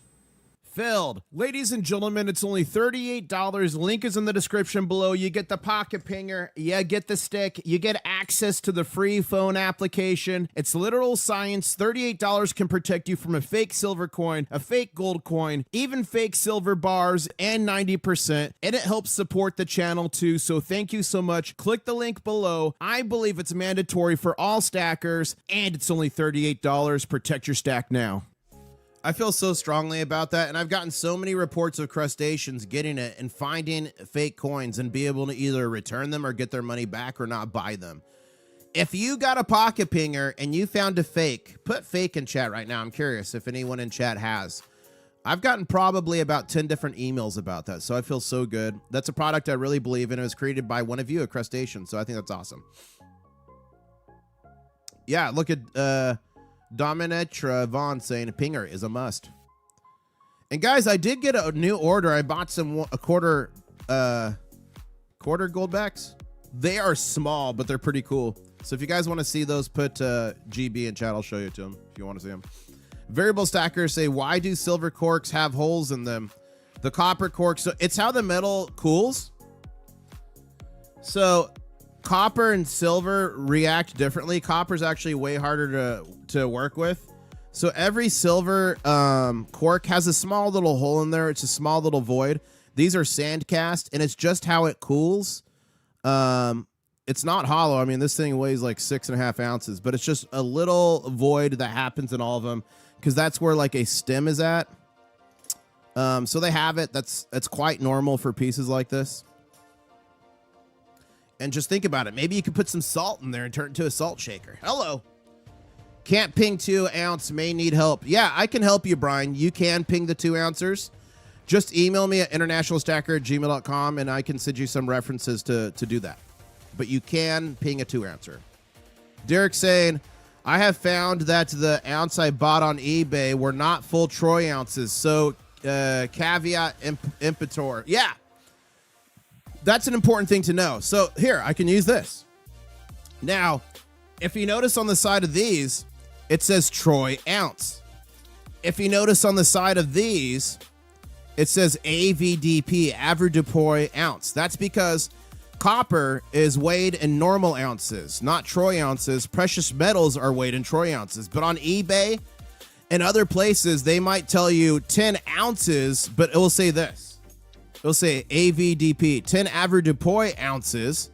Failed. Ladies and gentlemen, it's only $38. Link is in the description below. You get the Pocket Pinger. You get the stick. You get access to the free phone application. It's literal science. $38 can protect you from a fake silver coin, a fake gold coin, even fake silver bars, and 90%. And it helps support the channel too. So thank you so much. Click the link below. I believe it's mandatory for all stackers, and it's only $38. Protect your stack now. I feel so strongly about that, and I've gotten so many reports of crustaceans getting it and finding fake coins and be able to either return them or get their money back or not buy them. If you got a Pocket Pinger and you found a fake, put fake in chat right now. I'm curious if anyone in chat has. I've gotten probably about 10 different emails about that, so I feel so good. That's a product I really believe in. It was created by one of you, a crustacean, so I think that's awesome. Yeah, look at Dominatra Vaughn saying a pinger is a must. And guys, I did get a new order. I bought a quarter goldbacks. They are small, but they're pretty cool. So if you guys want to see those, put GB in chat. I'll show you to them if you want to see them. Variable stackers say, why do silver corks have holes in them? The copper corks, so it's how the metal cools. So copper and silver react differently. Copper's actually way harder to work with. So every silver cork has a small little hole in there. It's a small little void. These are sand cast, and it's just how it cools. It's not hollow. I mean, this thing weighs like 6.5 ounces, but it's just a little void that happens in all of them because that's where like a stem is at. So they have it. That's quite normal for pieces like this. And just think about it. Maybe you could put some salt in there and turn it into a salt shaker. Hello. Can't ping 2 ounce. May need help. Yeah, I can help you, Brian. You can ping the 2 ouncers. Just email me at internationalstacker@gmail.com and I can send you some references to do that. But you can ping a 2 ouncer. Derek saying, I have found that the ounce I bought on eBay were not full troy ounces. So caveat emptor. Yeah. That's an important thing to know. So here, I can use this. Now, if you notice on the side of these, it says troy ounce. If you notice on the side of these, it says AVDP, avoirdupois ounce. That's because copper is weighed in normal ounces, not troy ounces. Precious metals are weighed in troy ounces. But on eBay and other places, they might tell you 10 ounces, but it will say this. It'll say AVDP, 10 avoirdupois ounces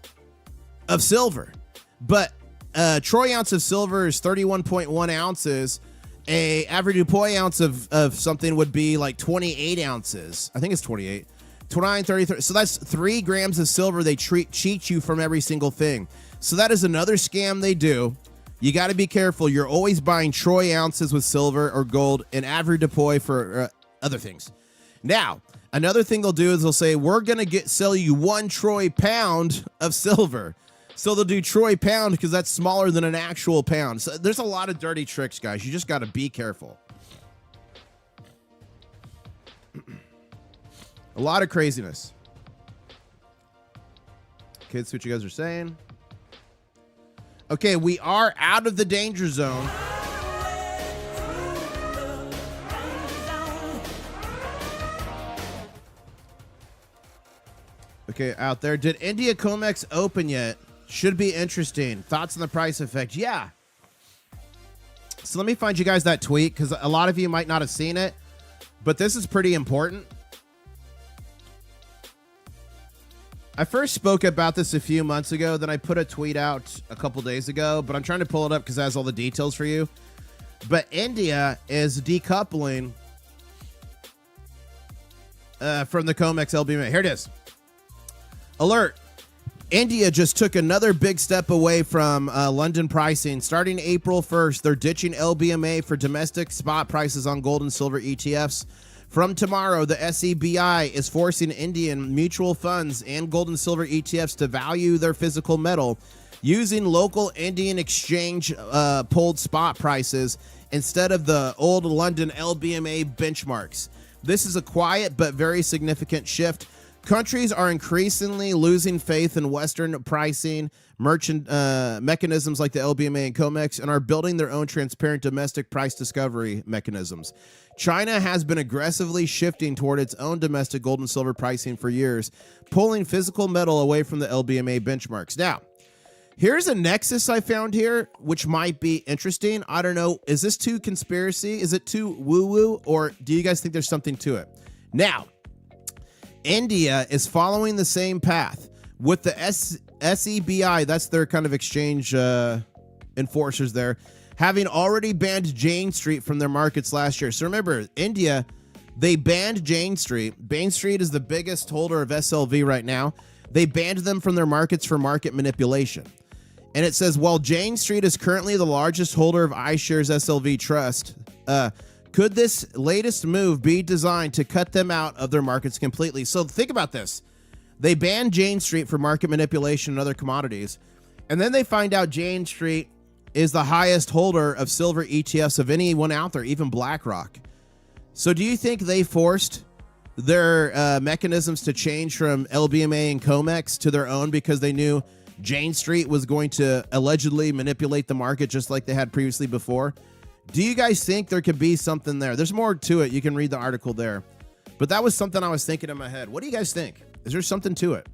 of silver. But a troy ounce of silver is 31.1 ounces. A avoirdupois ounce of something would be like 28 ounces. I think it's 28. 29, 33. So that's 3 grams of silver. They cheat you from every single thing. So that is another scam they do. You got to be careful. You're always buying troy ounces with silver or gold and avoirdupois for other things. Now, another thing they'll do is they'll say, we're going to sell you 1 troy pound of silver. So they'll do troy pound because that's smaller than an actual pound. So there's a lot of dirty tricks, guys. You just got to be careful. A lot of craziness. Okay, let's see what you guys are saying. Okay, we are out of the danger zone. Okay, out there. Did India Comex open yet? Should be interesting. Thoughts on the price effect? Yeah. So let me find you guys that tweet because a lot of you might not have seen it, but this is pretty important. I first spoke about this a few months ago. Then I put a tweet out a couple days ago, but I'm trying to pull it up because it has all the details for you. But India is decoupling from the Comex LBMA. Here it is. Alert. India just took another big step away from London pricing. Starting April 1st, they're ditching LBMA for domestic spot prices on gold and silver ETFs. From tomorrow, the SEBI is forcing Indian mutual funds and gold and silver ETFs to value their physical metal using local Indian exchange pulled spot prices instead of the old London LBMA benchmarks. This is a quiet but very significant shift. Countries are increasingly losing faith in Western pricing merchant mechanisms like the LBMA and Comex and are building their own transparent domestic price discovery mechanisms. China has been aggressively shifting toward its own domestic gold and silver pricing for years, pulling physical metal away from the LBMA benchmarks. Now, here's a nexus I found here, which might be interesting. I don't know. Is this too conspiracy? Is it too woo-woo? Or do you guys think there's something to it? Now, India is following the same path with the SEBI, that's their kind of exchange enforcers there, having already banned Jane Street from their markets last year. So remember, India, they banned Jane Street. Jane Street is the biggest holder of SLV right now. They banned them from their markets for market manipulation. And it says, while Jane Street is currently the largest holder of iShares SLV Trust, could this latest move be designed to cut them out of their markets completely? So think about this. They banned Jane Street for market manipulation and other commodities. And then they find out Jane Street is the highest holder of silver ETFs of anyone out there, even BlackRock. So do you think they forced their mechanisms to change from LBMA and Comex to their own because they knew Jane Street was going to allegedly manipulate the market just like they had previously before? Do you guys think there could be something there? There's more to it. You can read the article there. But that was something I was thinking in my head. What do you guys think? Is there something to it?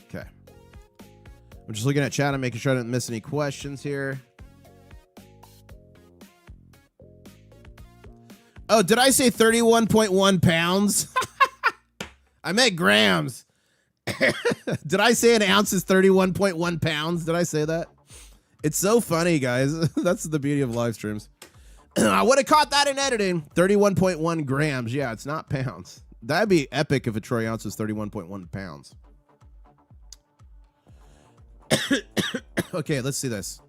Okay. I'm just looking at chat and making sure I didn't miss any questions here. Oh, did I say 31.1 pounds? I meant grams. Did I say an ounce is 31.1 pounds? Did I say that? It's so funny, guys. That's the beauty of live streams. I would have caught that in editing. 31.1 grams. Yeah, it's not pounds. That'd be epic if a troy ounce was 31.1 pounds. Okay, let's see this.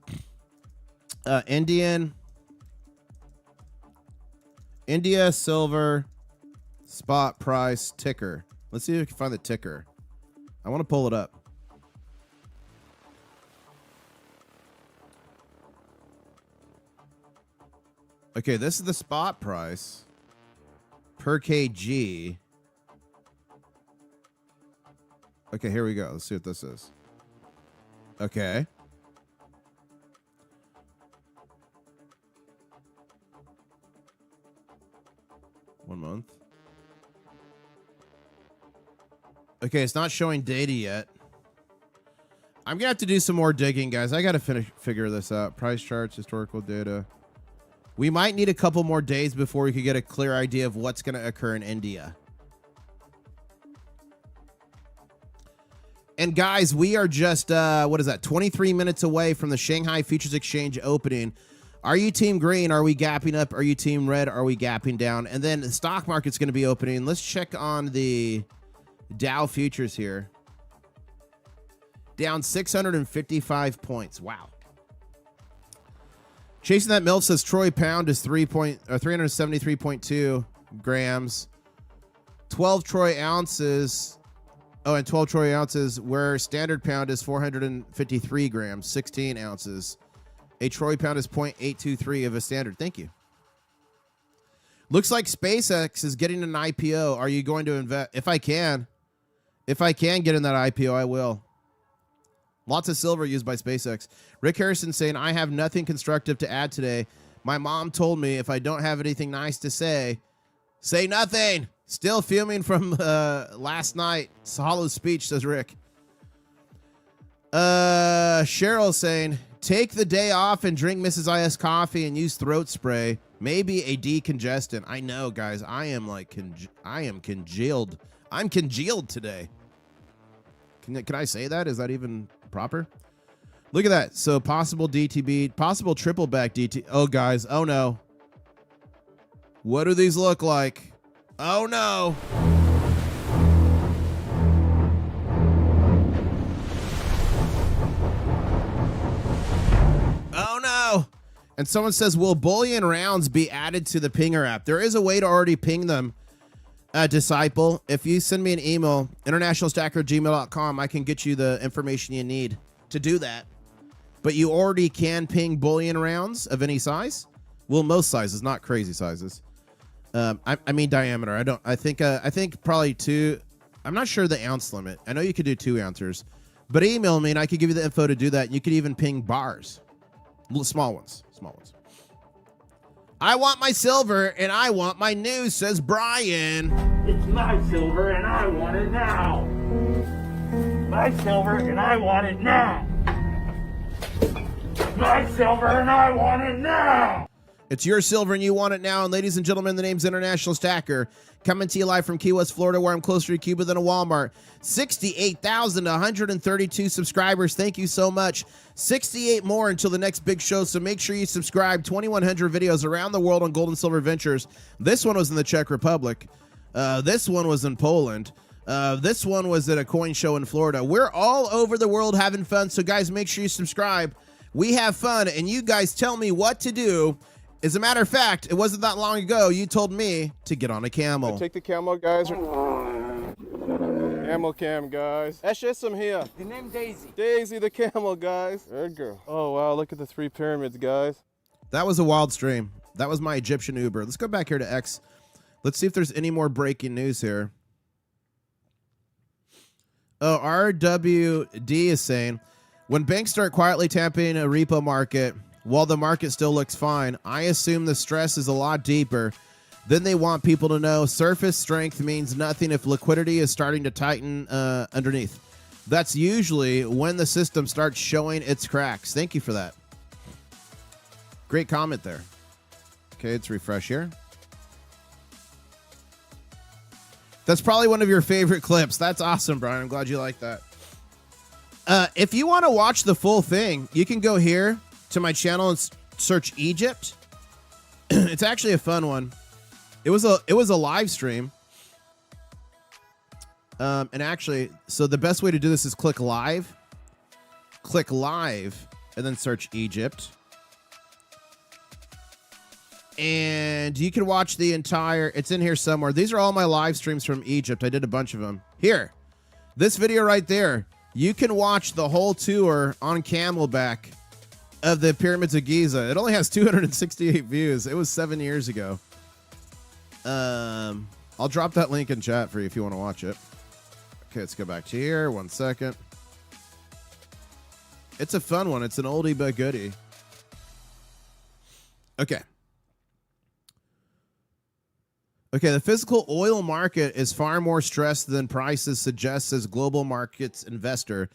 India silver spot price ticker. Let's see if we can find the ticker. I want to pull it up. Okay, this is the spot price per kg. Okay, here we go. Let's see what this is. Okay. One month. Okay, it's not showing data yet. I'm gonna have to do some more digging, guys. I gotta figure this out. Price charts, historical data. We might need a couple more days before we could get a clear idea of what's gonna occur in India. And guys, we are just, 23 minutes away from the Shanghai Futures Exchange opening. Are you team green? Are we gapping up? Are you team red? Are we gapping down? And then the stock market's going to be opening. Let's check on the Dow futures here. Down 655 points. Wow. Chasing that MILF says Troy pound is 373.2 grams. 12 Troy ounces. Oh, and 12 Troy ounces, where standard pound is 453 grams, 16 ounces. A Troy pound is 0.823 of a standard. Thank you. Looks like SpaceX is getting an IPO. Are you going to invest? If I can get in that IPO, I will. Lots of silver used by SpaceX. Rick Harrison saying, I have nothing constructive to add today. My mom told me if I don't have anything nice to say nothing. Still fuming from last night. It's a hollow speech, says Rick. Cheryl saying, take the day off and drink Mrs. IS coffee and use throat spray. Maybe a decongestant. I know, guys. I am congealed. I'm congealed today. Can I say that? Is that even proper? Look at that. So possible DTB, possible triple back DT. Oh, guys. Oh, no. What do these look like? Oh, no. Oh, no. And someone says, will bullion rounds be added to the pinger app? There is a way to already ping them, Disciple. If you send me an email, internationalstacker@gmail.com, I can get you the information you need to do that. But you already can ping bullion rounds of any size. Well, most sizes, not crazy sizes. I mean diameter. I think probably 2. I'm not sure the ounce limit. I know you could do 2 ounces, but email me and I could give you the info to do that. You could even ping bars, small ones. I want my silver and I want my news, says Brian. It's my silver and I want it now. My silver and I want it now. My silver and I want it now. It's your silver and you want it now. And ladies and gentlemen, the name's International Stacker. Coming to you live from Key West, Florida, where I'm closer to Cuba than a Walmart. 68,132 subscribers. Thank you so much. 68 more until the next big show. So make sure you subscribe. 2,100 videos around the world on gold and silver ventures. This one was in the Czech Republic. This one was in Poland. This one was at a coin show in Florida. We're all over the world having fun. So guys, make sure you subscribe. We have fun and you guys tell me what to do. As a matter of fact, it wasn't that long ago you told me to get on a camel. Take the camel, guys. Camel cam, guys. Some here. The name Daisy. Daisy the camel, guys. Good girl. Oh, wow. Look at the 3 pyramids, guys. That was a wild stream. That was my Egyptian Uber. Let's go back here to X. Let's see if there's any more breaking news here. Oh, RWD is saying, when banks start quietly tapping a repo market while the market still looks fine, I assume the stress is a lot deeper. Then they want people to know surface strength means nothing if liquidity is starting to tighten underneath. That's usually when the system starts showing its cracks. Thank you for that. Great comment there. Okay, let's refresh here. That's probably one of your favorite clips. That's awesome, Brian. I'm glad you like that. If you want to watch the full thing, you can go here to my channel and search Egypt. It's actually a fun one. It was a live stream. And actually, so the best way to do this is click live, and then search Egypt. And you can watch the entire, it's in here somewhere. These are all my live streams from Egypt. I did a bunch of them. Here, this video right there. You can watch the whole tour on Camelback of the Pyramids of Giza. It only has 268 views. It was 7 years ago. I'll drop that link in chat for you if you want to watch it. Okay, let's go back to here. 1 second. It's a fun one. It's an oldie but goodie. Okay. Okay, the physical oil market is far more stressed than prices suggest, says global markets investor.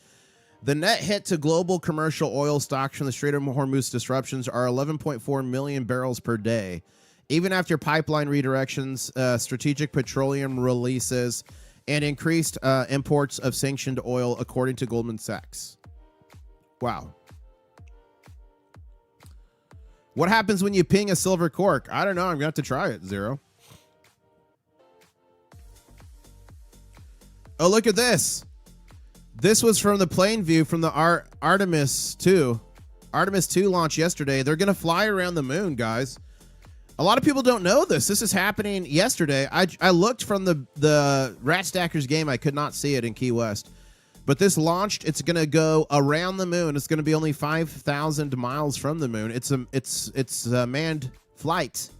The net hit to global commercial oil stocks from the Strait of Hormuz disruptions are 11.4 million barrels per day. Even after pipeline redirections, strategic petroleum releases, and increased imports of sanctioned oil, according to Goldman Sachs. Wow. What happens when you ping a silver cork? I don't know. I'm going to have to try it, Zero. Oh, look at this. This was from the plane view from the Artemis 2. Artemis 2 launched yesterday. They're going to fly around the moon, guys. A lot of people don't know this. This is happening yesterday. I looked from the Rat Stackers game. I could not see it in Key West. But this launched. It's going to go around the moon. It's going to be only 5,000 miles from the moon. It's a manned flight.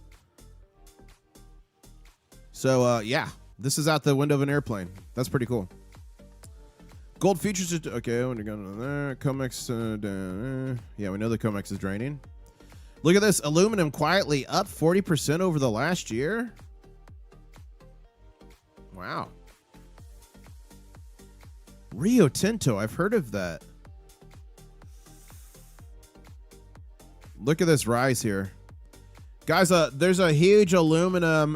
So, yeah. This is out the window of an airplane. That's pretty cool. Gold futures. Okay, when you're going there. Comex. Yeah, we know the Comex is draining. Look at this. Aluminum quietly up 40% over the last year. Wow. Rio Tinto. I've heard of that. Look at this rise here. Guys, there's a huge aluminum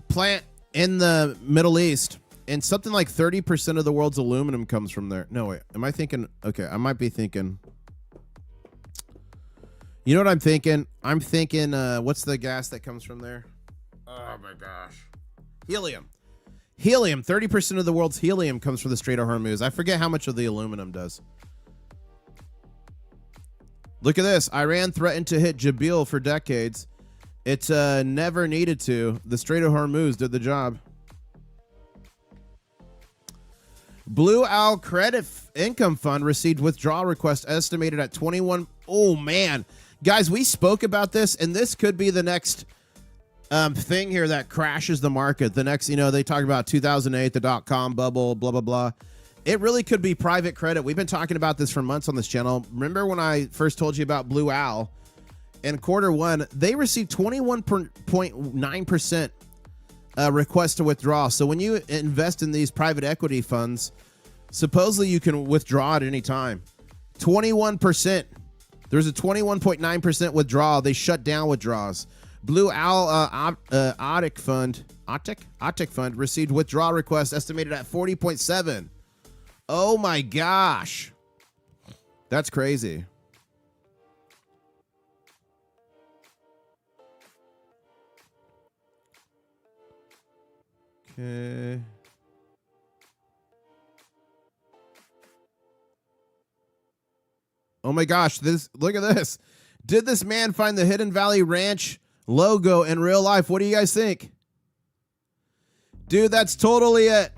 plant in the Middle East, and something like 30% of the world's aluminum comes from there. No, wait. Am I thinking? Okay, I might be thinking. You know what I'm thinking? I'm thinking, what's the gas that comes from there? Oh, my gosh. Helium. Helium. 30% of the world's helium comes from the Strait of Hormuz. I forget how much of the aluminum does. Look at this. Iran threatened to hit Jabil for decades. It never needed to. The Strait of Hormuz did the job. Blue Owl Credit Income Fund received withdrawal request estimated at 21. Oh, man. Guys, we spoke about this, and this could be the next thing here that crashes the market. The next, they talk about 2008, the dot-com bubble, blah, blah, blah. It really could be private credit. We've been talking about this for months on this channel. Remember when I first told you about Blue Owl? In Q1, they received 21.9% request to withdraw. So when you invest in these private equity funds, supposedly you can withdraw at any time. 21%. There's a 21.9% withdrawal. They shut down withdrawals. Blue Owl Optic Fund received withdrawal request estimated at 40.7. Oh my gosh. That's crazy. Okay. Oh my gosh, look at this. Did this man find the Hidden Valley Ranch logo in real life? What do you guys think? Dude, that's totally it.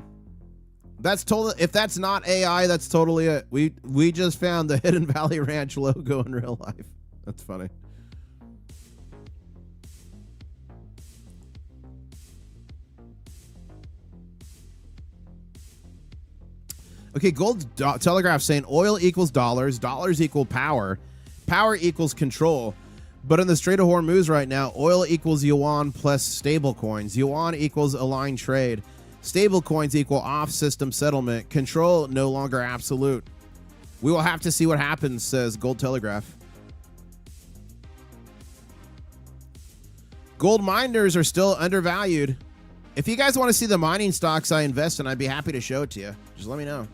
That's totally. If that's not AI, that's totally it. We just found the Hidden Valley Ranch logo in real life. That's funny. Okay, Gold Telegraph saying oil equals dollars, dollars equal power, power equals control. But in the Strait of Hormuz right now, oil equals yuan plus stable coins. Yuan equals aligned trade. Stable coins equal off-system settlement. Control no longer absolute. We will have to see what happens, says Gold Telegraph. Gold miners are still undervalued. If you guys want to see the mining stocks I invest in, I'd be happy to show it to you. Just let me know.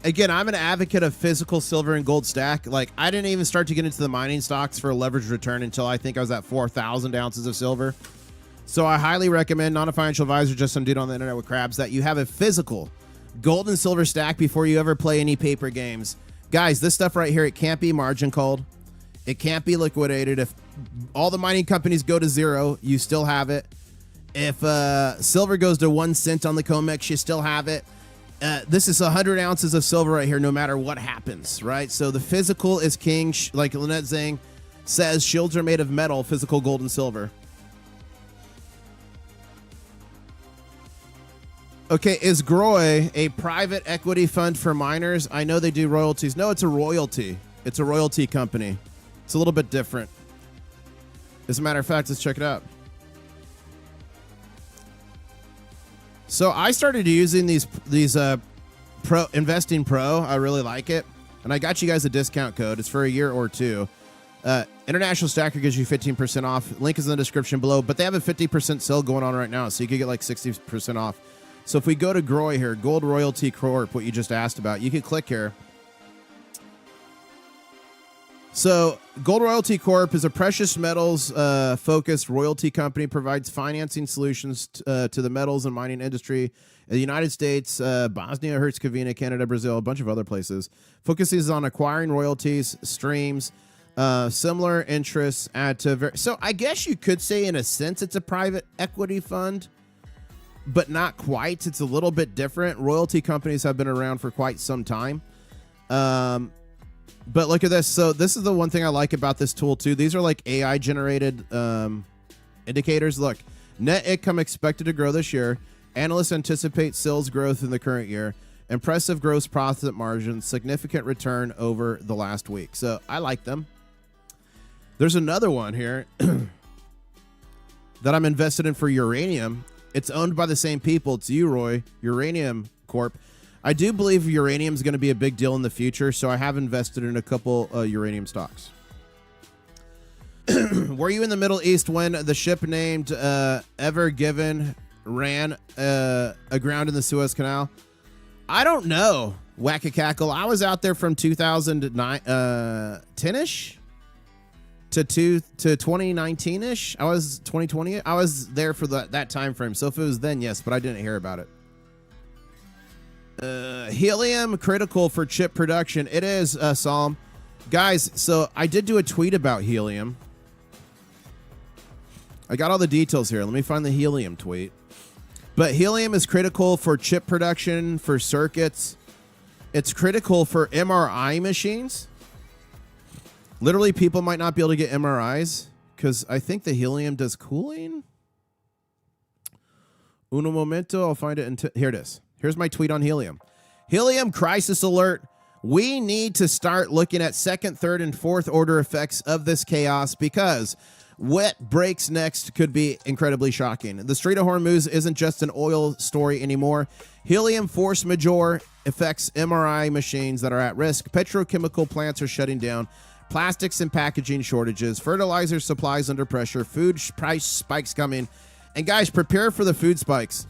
Again, I'm an advocate of physical silver and gold stack. Like, I didn't even start to get into the mining stocks for a leveraged return until I think I was at 4,000 ounces of silver. So I highly recommend, not a financial advisor, just some dude on the internet with crabs, that you have a physical gold and silver stack before you ever play any paper games. Guys, this stuff right here, it can't be margin called. It can't be liquidated. If all the mining companies go to zero, you still have it. If silver goes to 1 cent on the Comex, you still have it. This is 100 ounces of silver right here, no matter what happens, right? So the physical is king. Like Lynette Zhang says, shields are made of metal, physical gold and silver. Okay, is GROY a private equity fund for miners? I know they do royalties. No, it's a royalty. It's a royalty company. It's a little bit different. As a matter of fact, let's check it out. So I started using these Pro Investing Pro. I really like it, and I got you guys a discount code. It's for a year or two. International Stacker gives you 15% off. Link is in the description below. But they have a 50% sale going on right now, so you could get like 60% off. So if we go to GROY here, Gold Royalty Corp, what you just asked about, you could click here. So Gold Royalty Corp is a precious metals focused royalty company, provides financing solutions to the metals and mining industry in the United States, Bosnia, Herzegovina, Canada, Brazil, a bunch of other places. Focuses on acquiring royalties, streams, similar interests. So I guess you could say in a sense it's a private equity fund, but not quite. It's a little bit different. Royalty companies have been around for quite some time. But look at this. So this is the one thing I like about this tool too. These are like AI generated indicators. Look, net income expected to grow this year. Analysts anticipate sales growth in the current year. Impressive gross profit margin, significant return over the last week. So I like them. There's another one here that I'm invested in for uranium. It's owned by the same people. It's UROY, Uranium Corp. I do believe uranium is going to be a big deal in the future, so I have invested in a couple uranium stocks. Were you in the Middle East when the ship named Ever Given ran aground in the Suez Canal? I don't know, Whack-a-Cackle. I was out there from 2009, 10-ish to 2019-ish. I was 2020. I was there for that time frame. So if it was then, yes, but I didn't hear about it. Helium critical for chip production. It is, Psalm. Guys, so I did do a tweet about helium. I got all the details here. Let me find the helium tweet. But helium is critical for chip production, for circuits. It's critical for MRI machines. Literally, people might not be able to get MRIs because I think the helium does cooling. Uno momento. I'll find it. Here it is. Here's my tweet on helium. Helium crisis alert. We need to start looking at second, third, and fourth order effects of this chaos because what breaks next could be incredibly shocking. The Strait of Hormuz isn't just an oil story anymore. Helium force majeure affects MRI machines that are at risk. Petrochemical plants are shutting down. Plastics and packaging shortages. Fertilizer supplies under pressure. Food price spikes coming. And guys, prepare for the food spikes.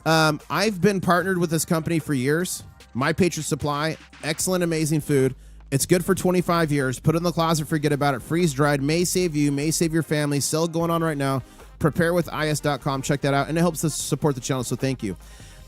I've been partnered with this company for years. My Patriot Supply, excellent, amazing food. It's good for 25 years. Put it in the closet, forget about it. Freeze dried, may save you, may save your family. Sale going on right now. Preparewithis.com. Check that out, and it helps us support the channel, so thank you.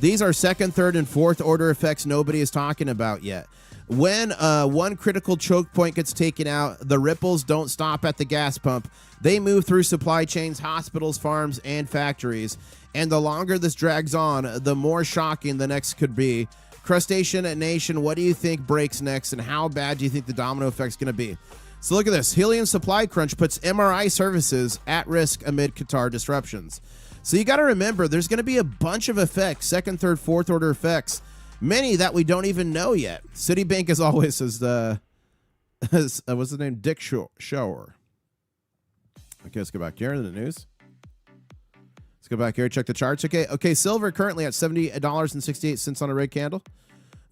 These are second, third, and fourth order effects nobody is talking about yet. When one critical choke point gets taken out, the ripples don't stop at the gas pump. They move through supply chains, hospitals, farms, and factories. And the longer this drags on, the more shocking the next could be. Crustacean Nation, what do you think breaks next, and how bad do you think the domino effect's going to be? So look at this. Helium supply crunch puts MRI services at risk amid Qatar disruptions. So you got to remember, there's going to be a bunch of effects, second, third, fourth order effects, many that we don't even know yet. Citibank, as always, is what's the name? Dick Shower. Okay, let's go back here to the news. Let's go back here, check the charts. Okay, silver currently at $70.68 on a red candle.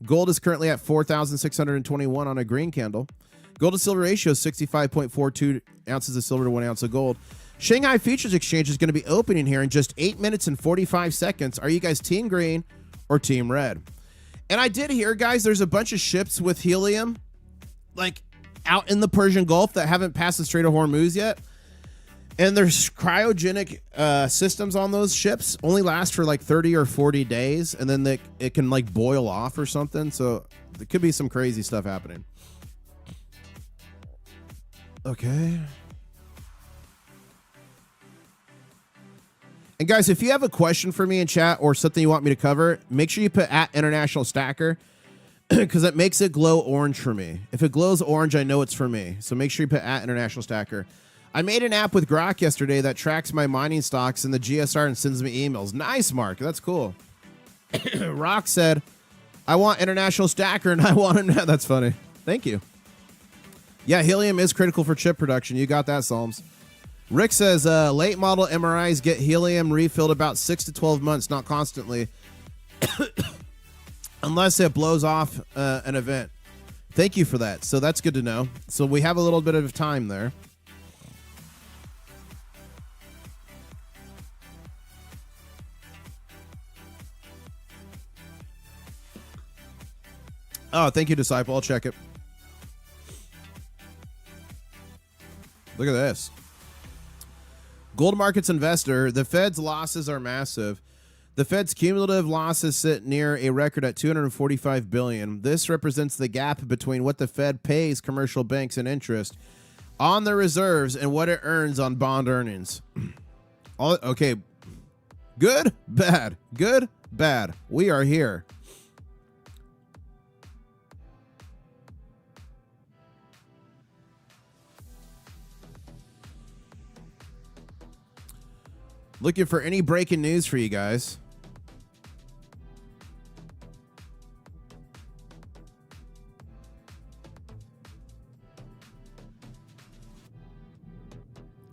Gold is currently at $4,621 on a green candle. Gold to silver ratio is 65.42 ounces of silver to 1 ounce of gold. Shanghai Futures Exchange is going to be opening here in just 8 minutes and 45 seconds. Are you guys team green or team red? And I did hear, guys, there's a bunch of ships with helium like out in the Persian Gulf that haven't passed the Strait of Hormuz yet. And there's cryogenic systems on those ships only last for like 30 or 40 days. And then it can like boil off or something. So there could be some crazy stuff happening. Okay. And guys, if you have a question for me in chat or something you want me to cover, make sure you put at @International-Stacker because that makes it glow orange for me. If it glows orange, I know it's for me. So make sure you put at @International-Stacker. I made an app with Grok yesterday that tracks my mining stocks in the GSR and sends me emails. Nice, Mark. That's cool. Rock said, I want International-Stacker and I want him now. That's funny. Thank you. Yeah, helium is critical for chip production. You got that, Psalms. Rick says, late model MRIs get helium refilled about 6 to 12 months, not constantly, unless it blows off an event. Thank you for that. So that's good to know. So we have a little bit of time there. Oh, thank you, Disciple. I'll check it. Look at this. Gold markets investor, the Fed's losses are massive. The Fed's cumulative losses sit near a record at $245 billion. This represents the gap between what the Fed pays commercial banks in interest on their reserves and what it earns on bond earnings. Okay. Good, bad. Good, bad. We are here. Looking for any breaking news for you guys.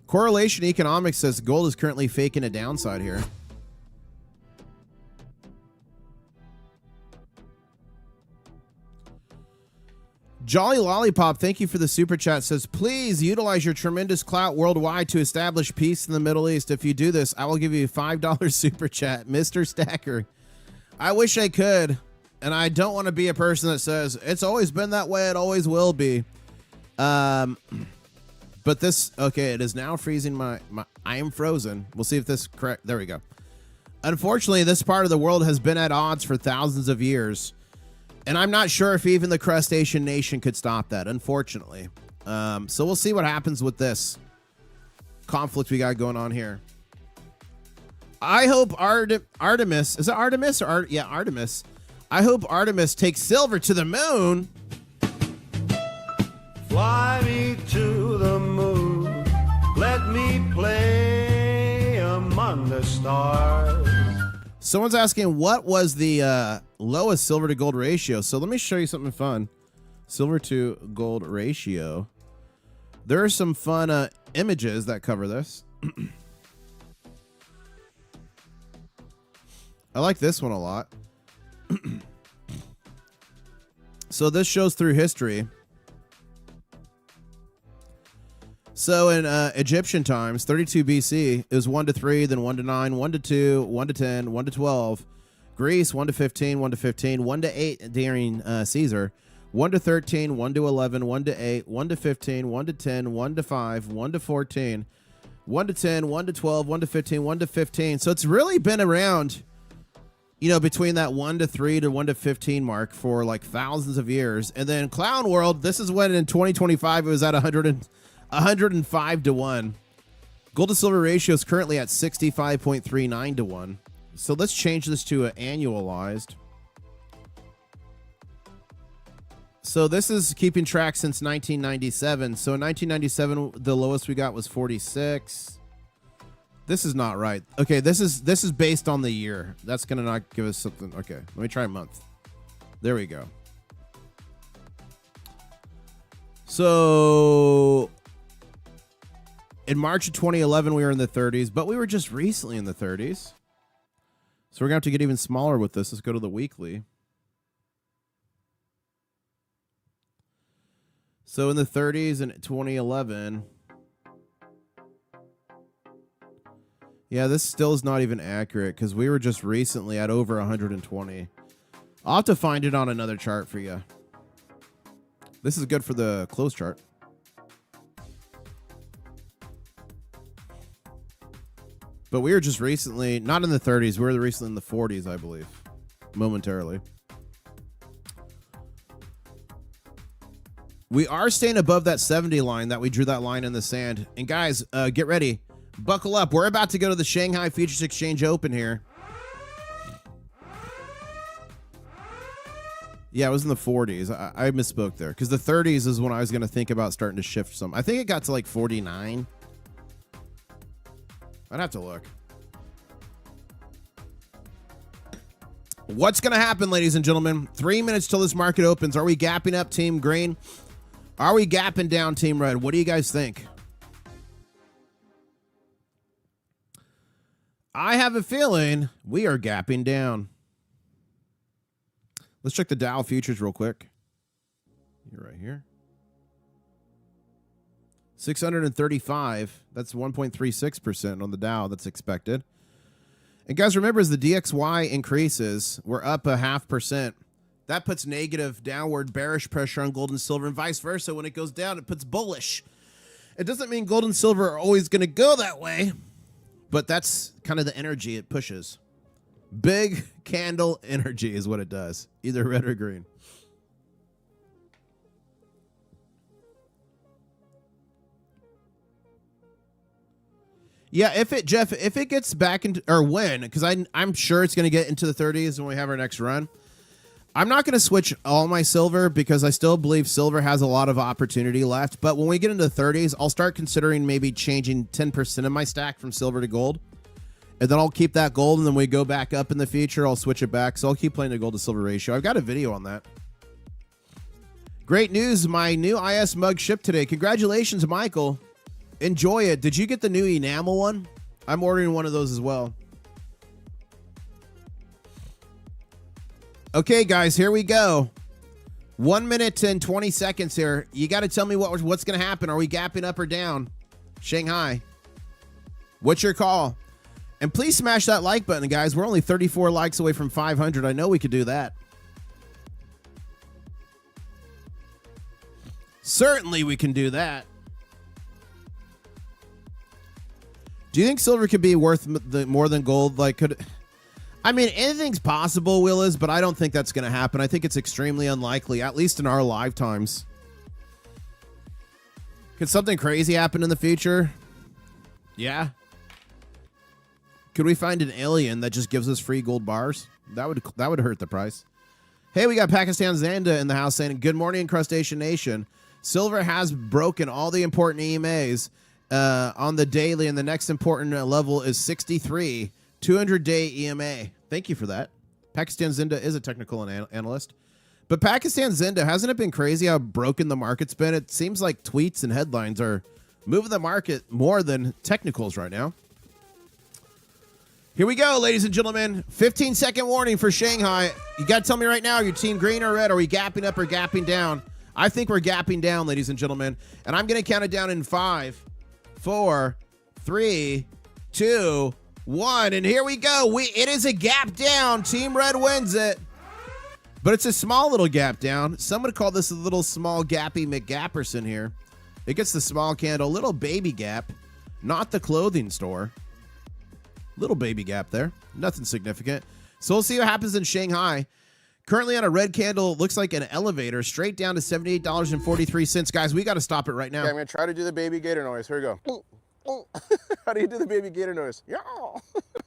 Correlation Economics says gold is currently faking a downside here. Jolly Lollipop, thank you for the super chat, says, please utilize your tremendous clout worldwide to establish peace in the Middle East. If you do this, I will give you a $5 super chat. Mr. Stacker, I wish I could, and I don't want to be a person that says, it's always been that way, it always will be. But this, okay, it is now freezing I am frozen. We'll see if this correct. There we go. Unfortunately, this part of the world has been at odds for thousands of years. And I'm not sure if even the crustacean nation could stop that, unfortunately. So we'll see what happens with this conflict we got going on here. I hope Artemis, is it Artemis or yeah, Artemis. I hope Artemis takes silver to the moon. Fly me to the moon. Let me play among the stars. Someone's asking, what was the lowest silver to gold ratio? So let me show you something fun. Silver to gold ratio. There are some fun images that cover this. I like this one a lot. So this shows through history. So in Egyptian times, 32 BC, it was 1 to 3, then 1 to 9, 1 to 2, 1 to 10, 1 to 12. Greece, 1 to 15, 1 to 15, 1 to 8 during Caesar. 1 to 13, 1 to 11, 1 to 8, 1 to 15, 1 to 10, 1 to 5, 1 to 14, 1 to 10, 1 to 12, 1 to 15, 1 to 15. So it's really been around you know, between that 1 to 3 to 1 to 15 mark for like thousands of years. And then Clown World, this is when in 2025 it was at 105 to 1. Gold to silver ratio is currently at 65.39 to 1. So let's change this to an annualized. So this is keeping track since 1997. So in 1997, the lowest we got was 46. This is not right. Okay, this is based on the year. That's gonna not give us something. Okay, let me try a month. There we go. So in March of 2011, we were in the 30s, but we were just recently in the 30s. So we're gonna have to get even smaller with this. Let's go to the weekly. So in the 30s in 2011. Yeah, this still is not even accurate because we were just recently at over 120. I'll have to find it on another chart for you. This is good for the close chart. But we were just recently, not in the 30s, we were recently in the 40s, I believe, momentarily. We are staying above that 70 line that we drew that line in the sand. And guys, get ready. Buckle up. We're about to go to the Shanghai Futures Exchange Open here. Yeah, it was in the 40s. I misspoke there because the 30s is when I was going to think about starting to shift some. I think it got to like 49. I'd have to look. What's going to happen, ladies and gentlemen? 3 minutes till this market opens. Are we gapping up, Team Green? Are we gapping down, Team Red? What do you guys think? I have a feeling we are gapping down. Let's check the Dow futures real quick. You're right here. 635. That's 1.36% on the Dow. That's expected. And guys, remember, as the DXY increases, we're up 0.5%. That puts negative downward bearish pressure on gold and silver, and vice versa. When it goes down, it puts bullish. It doesn't mean gold and silver are always going to go that way, but that's kind of the energy it pushes. Big candle energy is what it does, either red or green. Yeah, if it gets back into, or when, because I'm sure it's going to get into the 30s when we have our next run. I'm not going to switch all my silver because I still believe silver has a lot of opportunity left. But when we get into the 30s, I'll start considering maybe changing 10% of my stack from silver to gold. And then I'll keep that gold, and then we go back up in the future, I'll switch it back. So I'll keep playing the gold to silver ratio. I've got a video on that. Great news. My new IS mug shipped today. Congratulations, Michael. Enjoy it. Did you get the new enamel one? I'm ordering one of those as well. Okay, guys, here we go. 1 minute and 20 seconds here. You got to tell me what's going to happen. Are we gapping up or down? Shanghai. What's your call? And please smash that like button, guys. We're only 34 likes away from 500. I know we could do that. Certainly we can do that. Do you think silver could be worth more than gold? I mean, anything's possible, Willis, but I don't think that's going to happen. I think it's extremely unlikely, at least in our lifetimes. Could something crazy happen in the future? Yeah. Could we find an alien that just gives us free gold bars? That would hurt the price. Hey, we got Pakistan Zanda in the house saying, good morning, Crustacean Nation. Silver has broken all the important EMAs on the daily, and the next important level is 63. 200-day EMA. Thank you for that. Pakistan Zinda is a technical analyst. But Pakistan Zinda, hasn't it been crazy how broken the market's been? It seems like tweets and headlines are moving the market more than technicals right now. Here we go, ladies and gentlemen. 15-second warning for Shanghai. You got to tell me right now, are you team green or red? Are we gapping up or gapping down? I think we're gapping down, ladies and gentlemen. And I'm going to count it down in 5, 4, 3, 2, 1, and here we go. It is a gap down. Team Red wins it. But it's a small little gap down. Some would call this a little small gappy McGapperson here. It gets the small candle. Little baby gap. Not the clothing store. Little baby gap there. Nothing significant. So we'll see what happens in Shanghai. Currently on a red candle, looks like an elevator straight down to $78.43. Guys, we got to stop it right now. Okay, I'm gonna try to do the baby gator noise. Here we go. How do you do the baby gator noise? Yeah.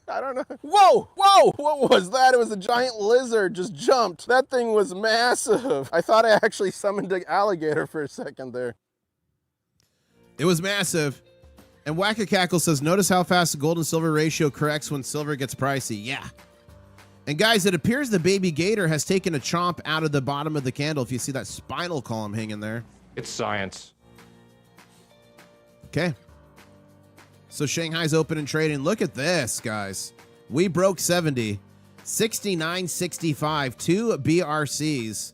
I don't know. Whoa, whoa, what was that? It was a giant lizard just jumped. That thing was massive. I thought I actually summoned an alligator for a second there. It was massive. And Whack-A-Cackle says, notice how fast the gold and silver ratio corrects when silver gets pricey. Yeah. And guys, it appears the baby gator has taken a chomp out of the bottom of the candle. If you see that spinal column hanging there. It's science. Okay. So Shanghai's open and trading. Look at this, guys. We broke 70. 69.65. 2 BRCs.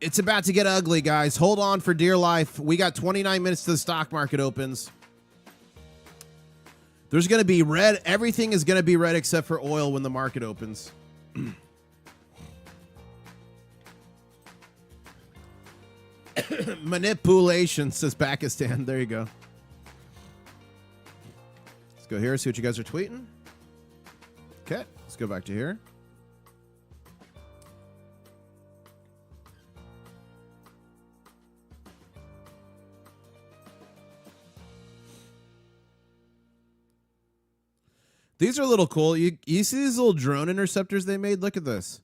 It's about to get ugly, guys. Hold on for dear life. We got 29 minutes to the stock market opens. There's going to be red. Everything is going to be red except for oil when the market opens. Manipulation, says Pakistan. There you go. Let's go here, see what you guys are tweeting. Okay, let's go back to here. These are a little cool. You see these little drone interceptors they made? Look at this.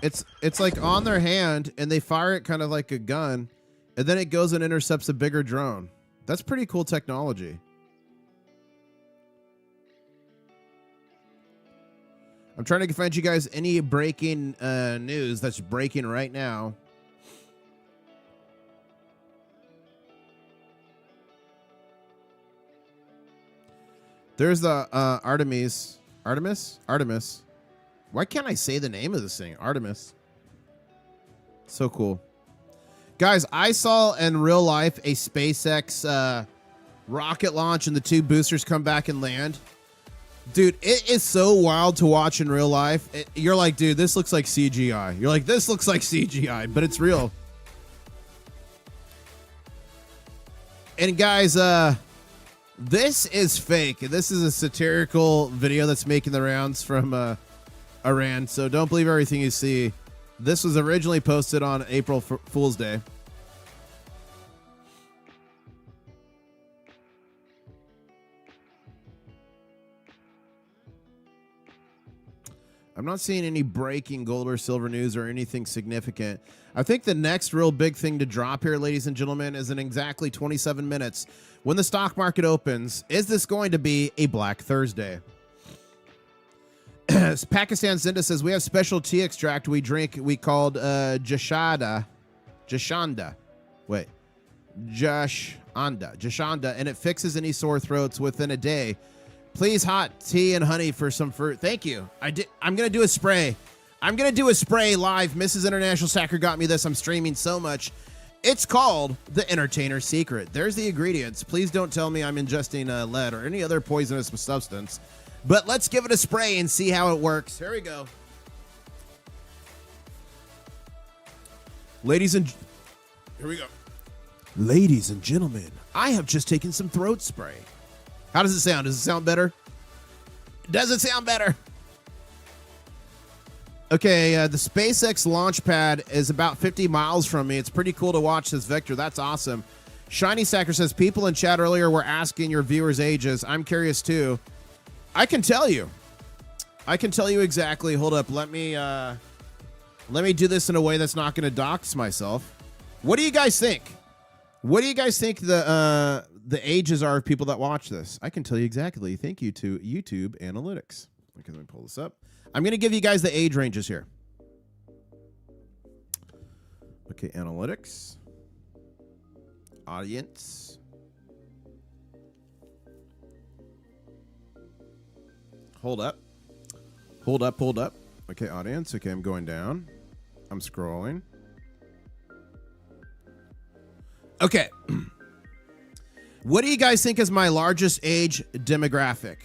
It's like on their hand, and they fire it kind of like a gun, and then it goes and intercepts a bigger drone. That's pretty cool technology. I'm trying to find you guys any breaking news that's breaking right now. There's the Artemis. Why can't I say the name of this thing? Artemis. So cool. Guys, I saw in real life a SpaceX rocket launch and the 2 boosters come back and land. Dude, it is so wild to watch in real life. You're like, dude, this looks like CGI. You're like, this looks like CGI, but it's real. And guys, this is fake. This is a satirical video that's making the rounds from Iran, so don't believe everything you see. This was originally posted on April Fool's Day. I'm not seeing any breaking gold or silver news or anything significant. I think the next real big thing to drop here, ladies and gentlemen, is in exactly 27 minutes. When the stock market opens, is this going to be a Black Thursday? Pakistan Zinda says, we have special tea extract we drink. We called Jashanda, and it fixes any sore throats within a day. Please, hot tea and honey for some fruit. Thank you. I'm going to do a spray. I'm going to do a spray live. Mrs. International Stacker got me this. I'm streaming so much. It's called the Entertainer's Secret. There's the ingredients. Please don't tell me I'm ingesting lead or any other poisonous substance. But let's give it a spray and see how it works. Here we go. Here we go. Ladies and gentlemen, I have just taken some throat spray. How does it sound? Does it sound better? Does it sound better? Okay, the SpaceX launch pad is about 50 miles from me. It's pretty cool to watch this vector. That's awesome. Shiny Stacker says, people in chat earlier were asking your viewers' ages. I'm curious too. I can tell you. I can tell you exactly. Hold up. Let me do this in a way that's not going to dox myself. What do you guys think? What do you guys think the ages are of people that watch this? I can tell you exactly. Thank you to YouTube Analytics. Okay, let me pull this up. I'm going to give you guys the age ranges here. Okay, Analytics. Audience. Hold up. Okay, audience. Okay, I'm going down. I'm scrolling. Okay. What do you guys think is my largest age demographic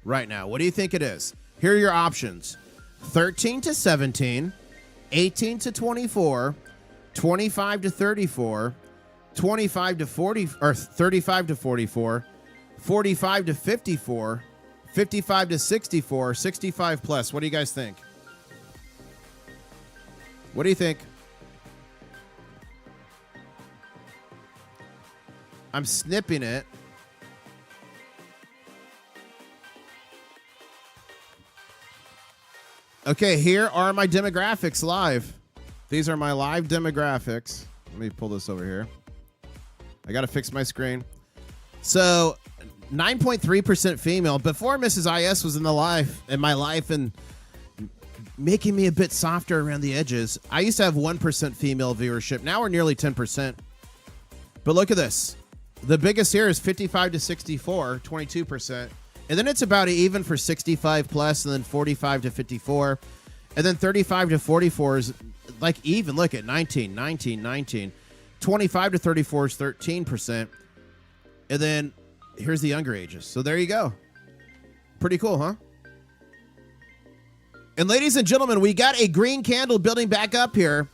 right now? What do you think it is? Here are your options. 13 to 17, 18 to 24, 25 to 34, 25 to 40, or 35 to 44, 45 to 54, 55 to 64, 65 plus. What do you guys think? What do you think? I'm snipping it. Okay, here are my demographics live. These are my live demographics. Let me pull this over here. I got to fix my screen. So 9.3% female. Before Mrs. IS was in my life and making me a bit softer around the edges, I used to have 1% female viewership. Now we're nearly 10%. But look at this. The biggest here is 55 to 64, 22%. And then it's about even for 65 plus, and then 45 to 54. And then 35 to 44 is like even. Look at 19, 19, 19. 25 to 34 is 13%. And then here's the younger ages. So there you go. Pretty cool, huh? And ladies and gentlemen, we got a green candle building back up here.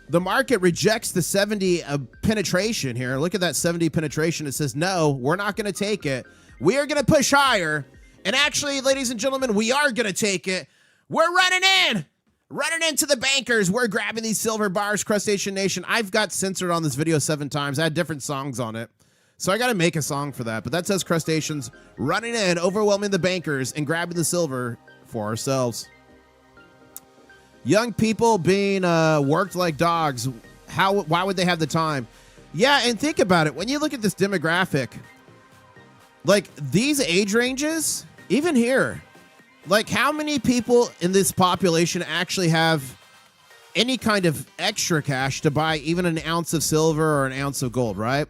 The market rejects the 70 penetration here. Look at that 70 penetration. It says, no, we're not going to take it. We are going to push higher. And actually, ladies and gentlemen, we are going to take it. We're running into the bankers. We're grabbing these silver bars, Crustacean Nation. I've got censored on this video 7 times. I had different songs on it. So I got to make a song for that. But that says crustaceans running in, overwhelming the bankers, and grabbing the silver for ourselves. Young people being worked like dogs. Why would they have the time? Yeah, and think about it. When you look at this demographic, like these age ranges, even here, like how many people in this population actually have any kind of extra cash to buy even an ounce of silver or an ounce of gold, right?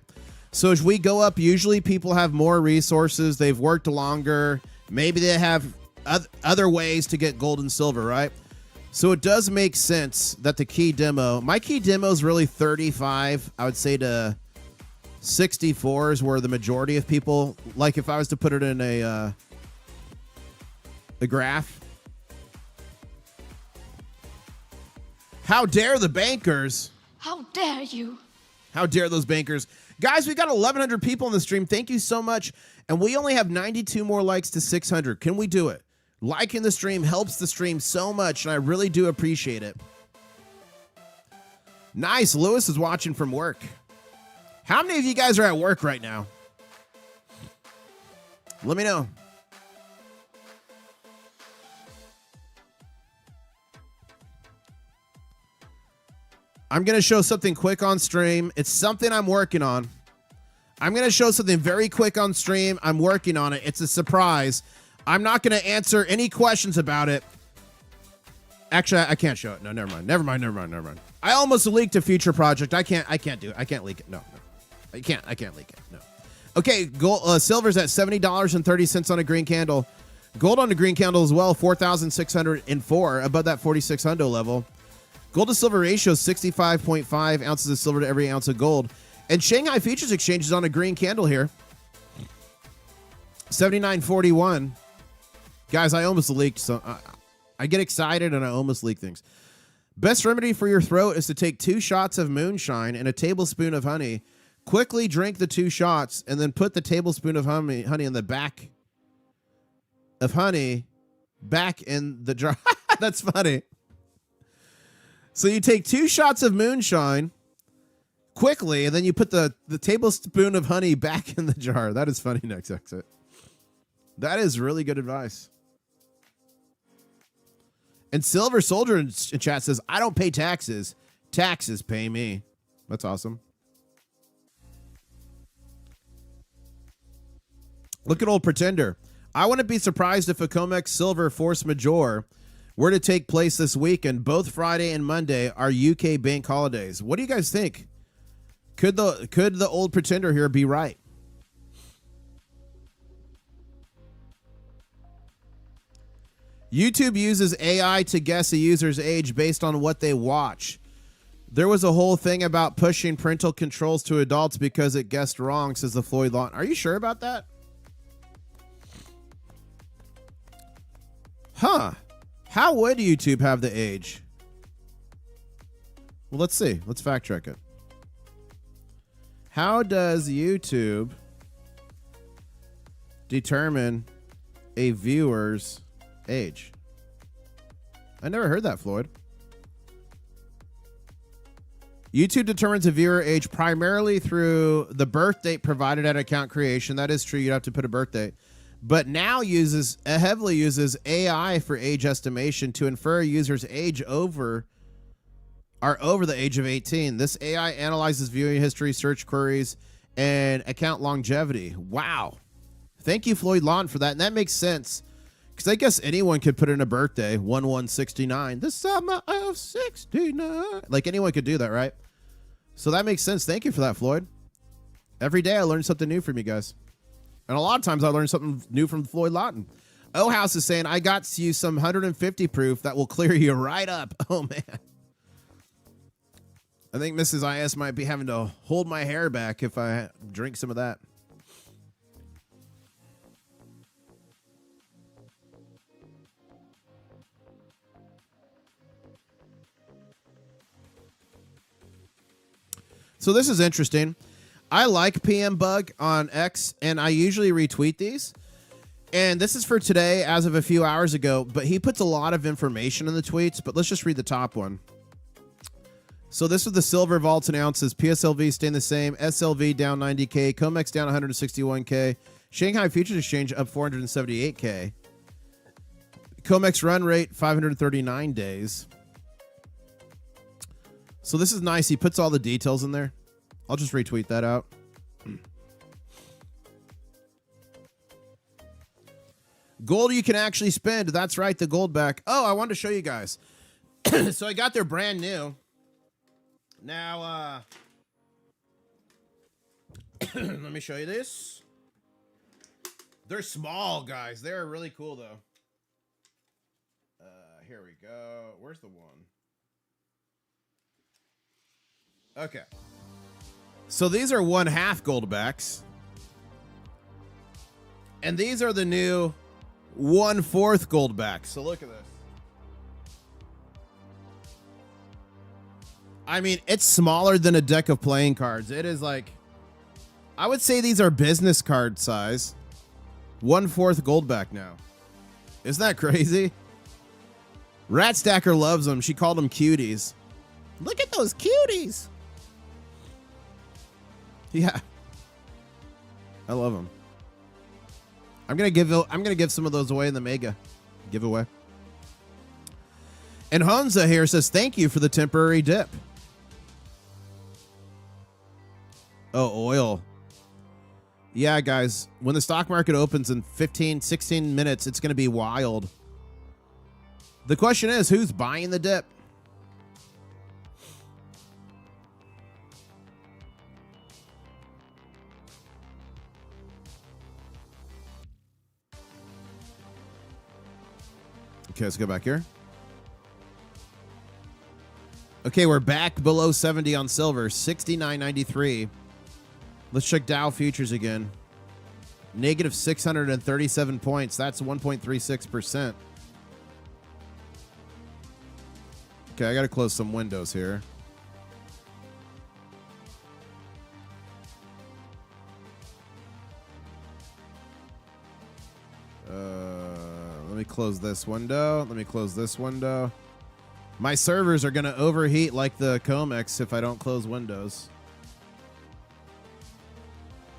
So as we go up, usually people have more resources. They've worked longer. Maybe they have other ways to get gold and silver, right? So it does make sense that the key demo, my key demo is really 35, I would say, to 64 is where the majority of people, like if I was to put it in a graph. How dare the bankers? How dare you? How dare those bankers? Guys, we got 1,100 people in the stream. Thank you so much. And we only have 92 more likes to 600. Can we do it? Liking the stream helps the stream so much, and I really do appreciate it. Nice. Lewis is watching from work. How many of you guys are at work right now? Let me know. I'm going to show something quick on stream. It's something I'm working on. I'm going to show something very quick on stream. I'm working on it. It's a surprise. I'm not going to answer any questions about it. Actually, I can't show it. No, never mind. I almost leaked a future project. I can't do it. I can't leak it. No. I can't leak it. No. Okay, gold, silver's at $70.30 on a green candle. Gold on a green candle as well, 4,604, above that 4,600 level. Gold to silver ratio is 65.5 ounces of silver to every ounce of gold. And Shanghai Futures Exchange is on a green candle here. 79.41. Guys, I almost leaked. So I get excited and I almost leak things. Best remedy for your throat is to take 2 shots of moonshine and a tablespoon of honey. Quickly drink the 2 shots and then put the tablespoon of honey in the back of honey back in the jar. That's funny. So you take 2 shots of moonshine quickly, and then you put the tablespoon of honey back in the jar. That is funny, next exit. That is really good advice. And Silver Soldier in chat says, I don't pay taxes. Taxes pay me. That's awesome. Look at old Pretender. I wouldn't be surprised if a Comex Silver Force Majeure were to take place this weekend. Both Friday and Monday are UK bank holidays. What do you guys think? Could the old Pretender here be right? YouTube uses AI to guess a user's age based on what they watch. There was a whole thing about pushing parental controls to adults because it guessed wrong, says the Floyd Law. Are you sure about that? Huh. How would YouTube have the age? Well, let's see. Let's fact check it. How does YouTube determine a viewer's age? I never heard that, Floyd. YouTube determines a viewer age primarily through the birth date provided at account creation. That is true. You'd have to put a birth date. But now heavily uses AI for age estimation to infer a user's age over the age of 18. This AI analyzes viewing history, search queries, and account longevity. Wow. Thank you, Floyd Lawton, for that. And that makes sense. Because I guess anyone could put in a birthday, 1169, the summer of 69. Like anyone could do that, right? So that makes sense. Thank you for that, Floyd. Every day I learn something new from you guys. And a lot of times I learn something new from Floyd Lawton. O House is saying, I got you some 150 proof that will clear you right up. Oh, man. I think Mrs. IS might be having to hold my hair back if I drink some of that. So this is interesting. I like PM Bug on X, and I usually retweet these. And this is for today, as of a few hours ago, but he puts a lot of information in the tweets, but let's just read the top one. So this is the silver vaults and ounces. PSLV staying the same. SLV down 90K. Comex down 161K. Shanghai Futures Exchange up 478K. Comex run rate 539 days. So this is nice. He puts all the details in there. I'll just retweet that out. Gold you can actually spend. That's right, the gold back. Oh, I wanted to show you guys. So I got their brand new. Now, let me show you this. They're small, guys. They're really cool, though. Here we go. Where's the one? Okay. So these are 1/2 gold backs. And these are the new 1/4 gold backs. So look at this. I mean, it's smaller than a deck of playing cards. It is like, I would say these are business card size. 1/4 gold back now. Isn't that crazy? Rat-Stacker loves them. She called them cuties. Look at those cuties. Yeah, I love them. I'm gonna give some of those away in the mega giveaway. And Hansa here says thank you for the temporary dip. Oh, oil. Yeah, guys, when the stock market opens in 15, 16 minutes, it's gonna be wild. The question is, who's buying the dip? Okay, let's go back here. Okay, we're back below 70 on silver, 69.93. Let's check Dow futures again. Negative 637 points. That's 1.36%. Okay, I got to close some windows here. Let me close this window. Let me close this window. My servers are going to overheat like the Comex if I don't close windows.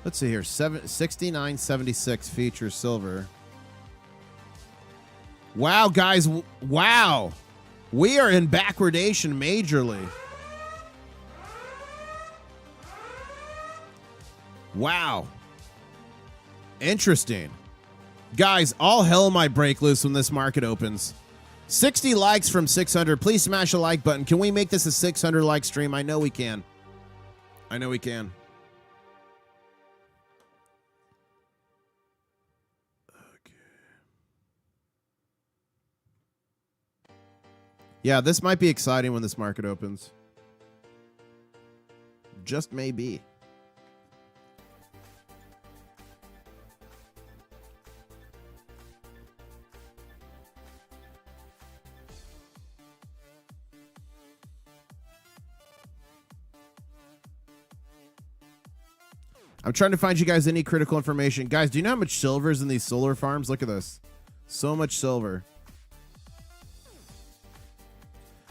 Let's see here. 69.76 features silver. Wow, guys. Wow. We are in backwardation majorly. Wow. Interesting. Guys, all hell might break loose when this market opens. 60 likes from 600. Please smash a like button. Can we make this a 600 like stream? I know we can. I know we can. Okay. Yeah, this might be exciting when this market opens. Just maybe. I'm trying to find you guys any critical information. Guys, do you know how much silver is in these solar farms? Look at this. So much silver.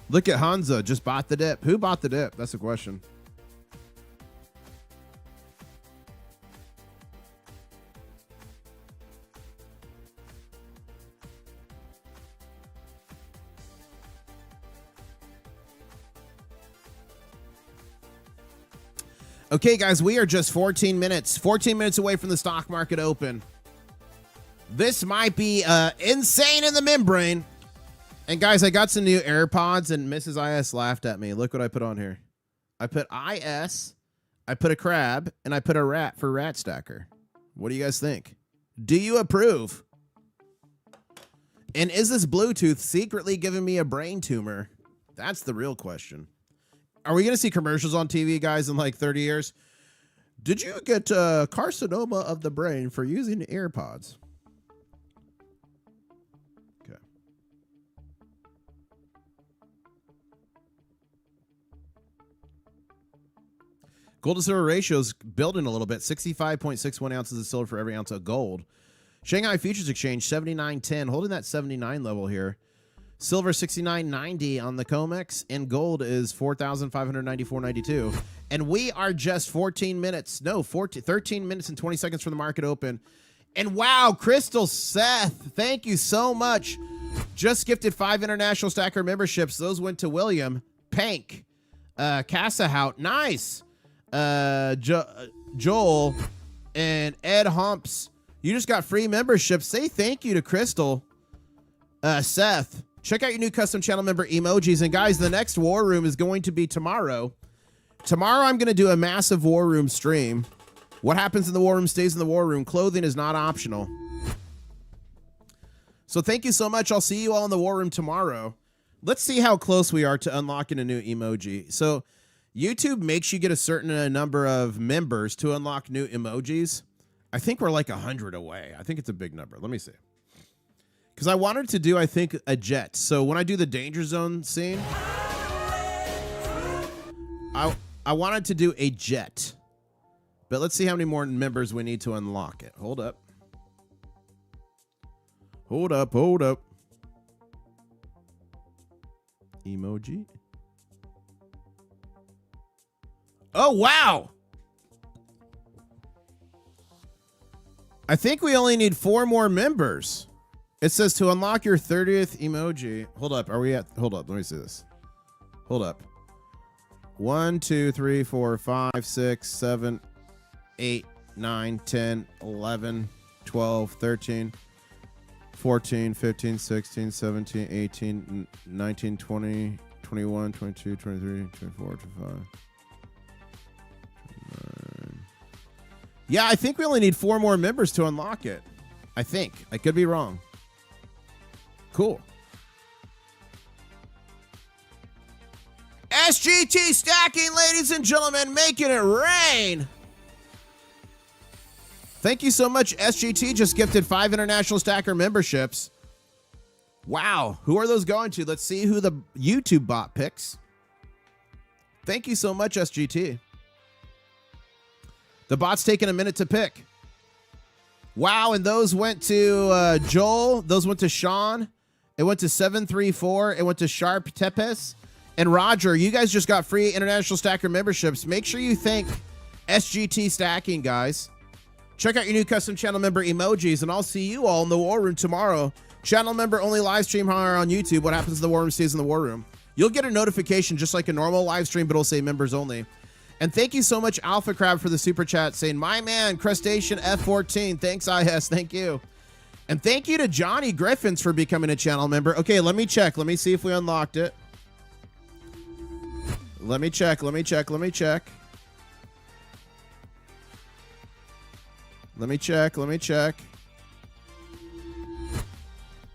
Look at Hansa, just bought the dip. Who bought the dip? That's the question. Okay, guys, we are just 14 minutes away from the stock market open. This might be insane in the membrane. And guys, I got some new AirPods, and Mrs. IS laughed at me. Look what I put on here. I put IS, I put a crab, and I put a rat for rat stacker. What do you guys think? Do you approve? And is this Bluetooth secretly giving me a brain tumor? That's the real question. Are we going to see commercials on TV, guys, in like 30 years? Did you get carcinoma of the brain for using AirPods? Okay. Gold to silver ratio is building a little bit. 65.61 ounces of silver for every ounce of gold. Shanghai Futures Exchange, 79.10, holding that 79 level here. Silver 69.90 on the Comex, and gold is 4,594.92. And we are just 13 minutes and 20 seconds from the market open. And wow, Crystal Seth, thank you so much. Just gifted 5 international stacker memberships. Those went to William, Pank, Cassahout, nice. Joel, and Ed Humps. You just got free memberships. Say thank you to Crystal, Seth. Check out your new custom channel member emojis. And guys, the next War Room is going to be tomorrow. Tomorrow, I'm going to do a massive War Room stream. What happens in the War Room stays in the War Room. Clothing is not optional. So thank you so much. I'll see you all in the War Room tomorrow. Let's see how close we are to unlocking a new emoji. So YouTube makes you get a certain number of members to unlock new emojis. I think we're like 100 away. I think it's a big number. Let me see. Because I wanted to do, I think, a jet. So when I do the danger zone scene, I wanted to do a jet. But let's see how many more members we need to unlock it. Hold up. Hold up, hold up. Emoji. Oh, wow. I think we only need 4 more members. It says to unlock your 30th emoji. Hold up. Are we at? Hold up. Let me see this. Hold up. 1, 2, 3, 4, 5, 6, 7, 8, 9, 10, 11, 12, 13, 14, 15, 16, 17, 18, 19, 20, 21, 22, 23, 24, 25. 29. Yeah, I think we only need 4 more members to unlock it. I think. I could be wrong. Cool. SGT stacking, ladies and gentlemen, making it rain. Thank you so much. SGT just gifted 5 international stacker memberships. Wow. Who are those going to? Let's see who the YouTube bot picks. Thank you so much, SGT. The bot's taking a minute to pick. Wow, and those went to Joel. Those went to Sean. It went to 734. It went to 𝗜𝗡𝗦𝗧𝗜𝗡𝗦𝗧𝗜. And Roger, you guys just got free international stacker memberships. Make sure you thank SGT Stacking, guys. Check out your new custom channel member emojis, and I'll see you all in the War Room tomorrow. Channel member only live stream on YouTube. What happens in the War Room stays in the War Room. You'll get a notification just like a normal live stream, but it'll say members only. And thank you so much, Alpha Crab, for the super chat saying, my man, Crustacean F14. Thanks, IS. Thank you. And thank you to Johnny Griffins for becoming a channel member. Okay, let me check. Let me see if we unlocked it. Let me check. Let me check. Let me check. Let me check. Let me check.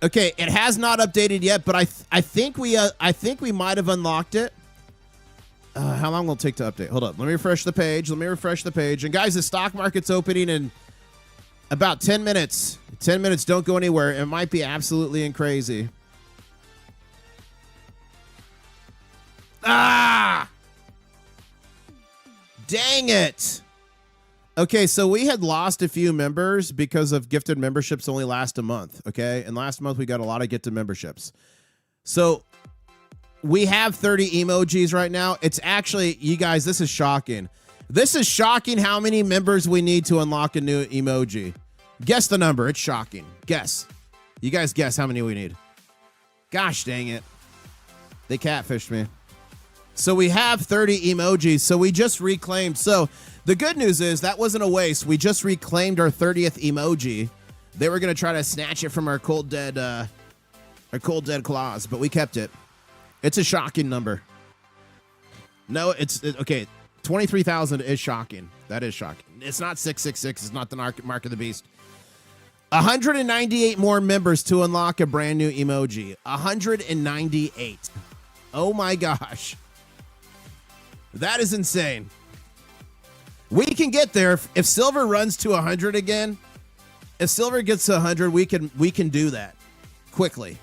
Okay, it has not updated yet, but I think we might have unlocked it. How long will it take to update? Hold up. Let me refresh the page. Let me refresh the page. And guys, the stock market's opening in about 10 minutes. 10 minutes. Don't go anywhere. It might be absolutely and crazy. Ah! Dang it. Okay, so we had lost a few members because of gifted memberships only last a month, okay? And last month we got a lot of gifted memberships. So we have 30 emojis right now. It's actually, you guys, this is shocking. This is shocking how many members we need to unlock a new emoji. Guess the number. It's shocking. Guess. You guys guess how many we need. Gosh dang it. They catfished me. So we have 30 emojis. So we just reclaimed. So the good news is that wasn't a waste. We just reclaimed our 30th emoji. They were going to try to snatch it from our cold dead claws, but we kept it. It's a shocking number. No, okay. 23,000 is shocking. That is shocking. It's not 666. It's not the mark of the beast. 198 more members to unlock a brand new emoji. 198. Oh my gosh. That is insane. We can get there if silver runs to 100 again. If silver gets to 100, we can do that quickly.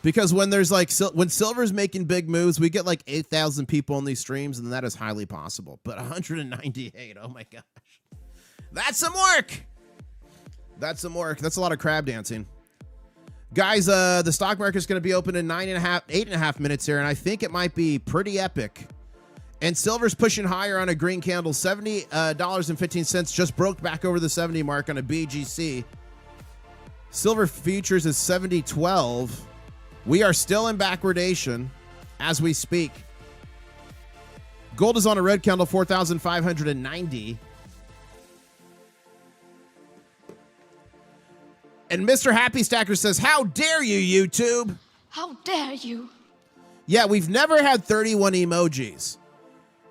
Because when there's when silver's making big moves, we get like 8,000 people on these streams, and that is highly possible. But 198, oh my gosh. That's some work. That's some work. That's a lot of crab dancing. Guys, the stock market's going to be open in 8.5 minutes here, and I think it might be pretty epic. And silver's pushing higher on a green candle. $70.15 just broke back over the 70 mark on a BGC. Silver futures is 70.12. We are still in backwardation as we speak. Gold is on a red candle, 4,590. And Mr. Happy Stacker says, how dare you, YouTube? How dare you? Yeah, we've never had 31 emojis.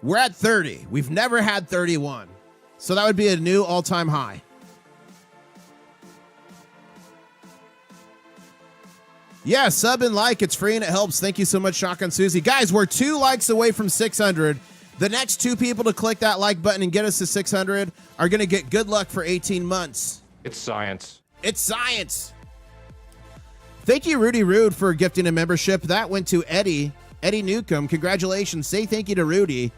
We're at 30. We've never had 31. So that would be a new all-time high. Yeah, sub and like. It's free and it helps. Thank you so much, Shotgun Susie. Guys, we're 2 likes away from 600. The next 2 people to click that like button and get us to 600 are going to get good luck for 18 months. It's science. It's science. Thank you, Rudy Rude, for gifting a membership. That went to Eddie Newcomb. Congratulations. Say thank you to Rudy.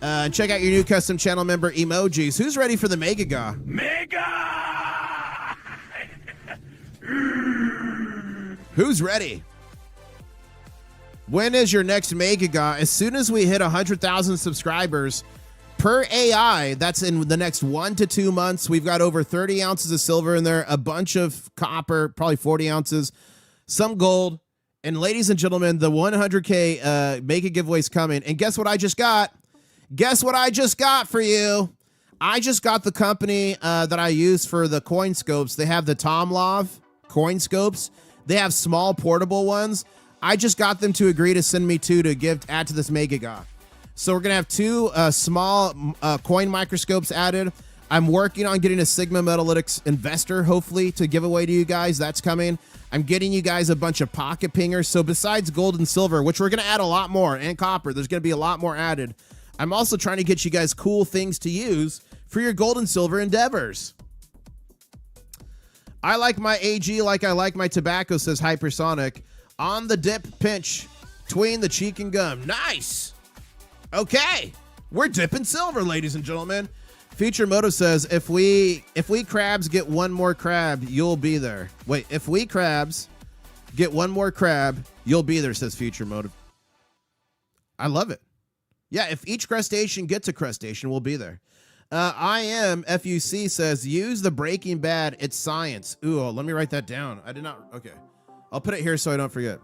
And check out your new custom channel member emojis. Who's ready for the Mega Ga? Mega! Who's ready? When is your next Mega Ga? As soon as we hit 100,000 subscribers per AI, that's in the next 1 to 2 months. We've got over 30 ounces of silver in there, a bunch of copper, probably 40 ounces, some gold. And ladies and gentlemen, the 100K Mega giveaway's coming. And guess what I just got? Guess what I just got for you? I just got the company that I use for the coin scopes. They have the Tomlov coin scopes. They have small portable ones. I just got them to agree to send me 2 to add to this Mega Ga. So we're going to have 2 small coin microscopes added. I'm working on getting a Sigma Metalytics investor, hopefully, to give away to you guys. That's coming. I'm getting you guys a bunch of pocket pingers. So besides gold and silver, which we're going to add a lot more, and copper, there's going to be a lot more added. I'm also trying to get you guys cool things to use for your gold and silver endeavors. I like my AG like I like my tobacco, says Hypersonic. On the dip pinch, tween the cheek and gum. Nice. Okay. We're dipping silver, ladies and gentlemen. Future Motive says, if we crabs get one more crab, you'll be there. Wait, if we crabs get one more crab, you'll be there, says Future Motive. I love it. Yeah, if each crustacean gets a crustacean, we'll be there. I am FUC says, use the Breaking Bad. It's science. Ooh, let me write that down. I did not. Okay. I'll put it here so I don't forget.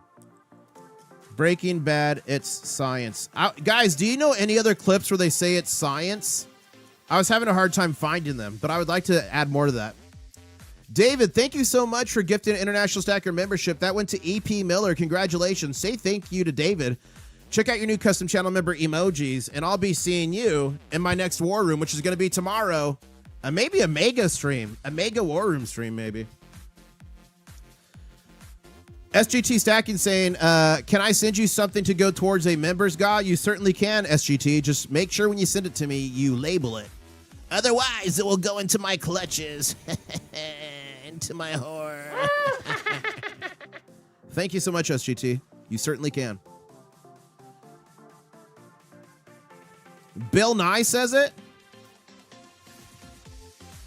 Breaking Bad. It's science. Guys, do you know any other clips where they say it's science? I was having a hard time finding them, but I would like to add more to that. David, thank you so much for gifting International Stacker membership. That went to EP Miller. Congratulations. Say thank you to David. Check out your new custom channel member emojis, and I'll be seeing you in my next War Room, which is going to be tomorrow. Maybe a mega stream. A mega War Room stream, maybe. SGT Stacking saying, can I send you something to go towards a member's GA? You certainly can, SGT. Just make sure when you send it to me, you label it. Otherwise, it will go into my clutches. Into my whore. Thank you so much, SGT. You certainly can. Bill Nye says it.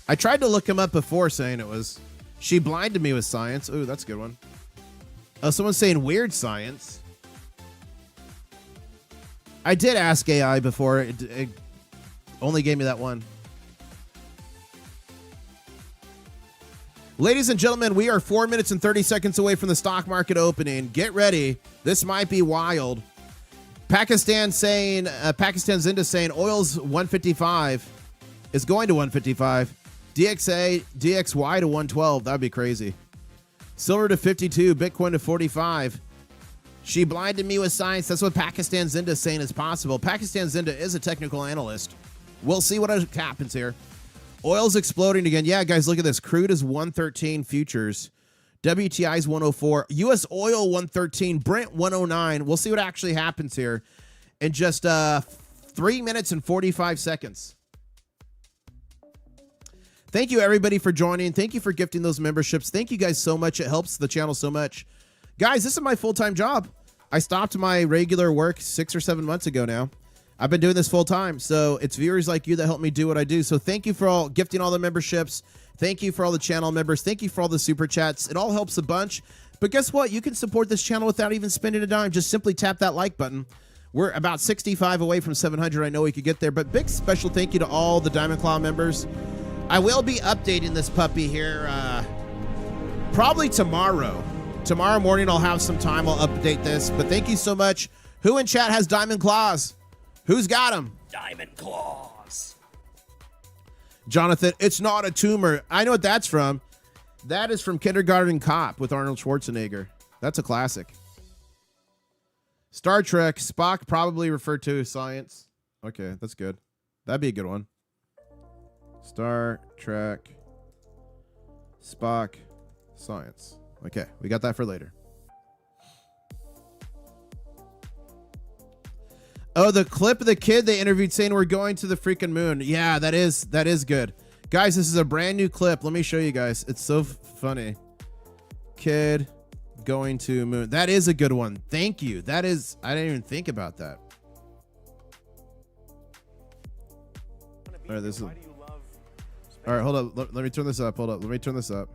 I tried to look him up before saying it was. She blinded me with science. Ooh, that's a good one. Oh, someone's saying weird science. I did ask AI before. It only gave me that one. Ladies and gentlemen, we are 4 minutes and 30 seconds away from the stock market opening. Get ready. This might be wild. Pakistan saying, Pakistan's into saying oil's 155 is going to 155. DXY to 112. That'd be crazy. Silver to 52. Bitcoin to 45. She blinded me with science. That's what Pakistan Zinda is saying is possible. Pakistan Zinda is a technical analyst. We'll see what happens here. Oil's exploding again. Yeah, guys, look at this. Crude is 113 futures. WTI is 104. U.S. oil 113. Brent 109. We'll see what actually happens here in just 3 minutes and 45 seconds. Thank you, everybody, for joining. Thank you for gifting those memberships. Thank you guys so much. It helps the channel so much. Guys, this is my full-time job. I stopped my regular work 6 or 7 months ago now. I've been doing this full-time, so it's viewers like you that help me do what I do. So thank you for all gifting all the memberships. Thank you for all the channel members. Thank you for all the super chats. It all helps a bunch. But guess what? You can support this channel without even spending a dime. Just simply tap that like button. We're about 65 away from 700. I know we could get there. But big special thank you to all the Diamond Claw members. I will be updating this puppy here probably tomorrow. Tomorrow morning I'll have some time. I'll update this. But thank you so much. Who in chat has Diamond Claws? Who's got them? Diamond Claws. Jonathan, it's not a tumor. I know what that's from. That is from Kindergarten Cop with Arnold Schwarzenegger. That's a classic. Star Trek, Spock probably referred to as science. Okay, that's good. That'd be a good one. Star Trek, Spock, science. Okay, we got that for later. Oh, the clip of the kid they interviewed saying we're going to the freaking moon. Yeah, that is good. Guys, this is a brand new clip. Let me show you guys. It's so funny. Kid going to moon. That is a good one. Thank you. That is, I didn't even think about that. All right, this is. All right, hold up. Let me turn this up. Hold up. Let me turn this up.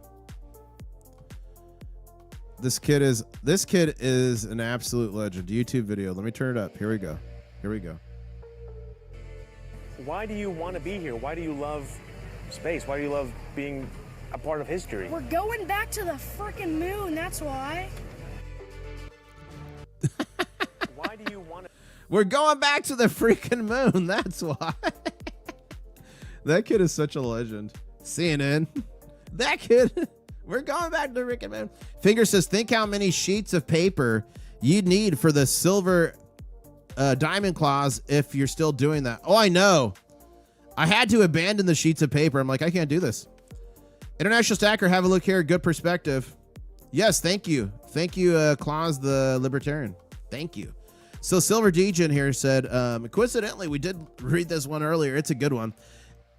This kid is an absolute legend. YouTube video. Let me turn it up. Here we go. Here we go. Why do you want to be here? Why do you love space? Why do you love being a part of history? We're going back to the frickin' moon, that's why. Why do you want to? We're going back to the freaking moon, that's why. That kid is such a legend. CNN. That kid. We're going back to the freaking moon. Finger says, think how many sheets of paper you'd need for the silver Diamond Claws if you're still doing that. Oh, I know. I had to abandon the sheets of paper. I'm like, I can't do this. International Stacker, have a look here. Good perspective. Yes, thank you. Thank you, Claus the Libertarian. Thank you. So Silver Degen here said, coincidentally, we did read this one earlier. It's a good one.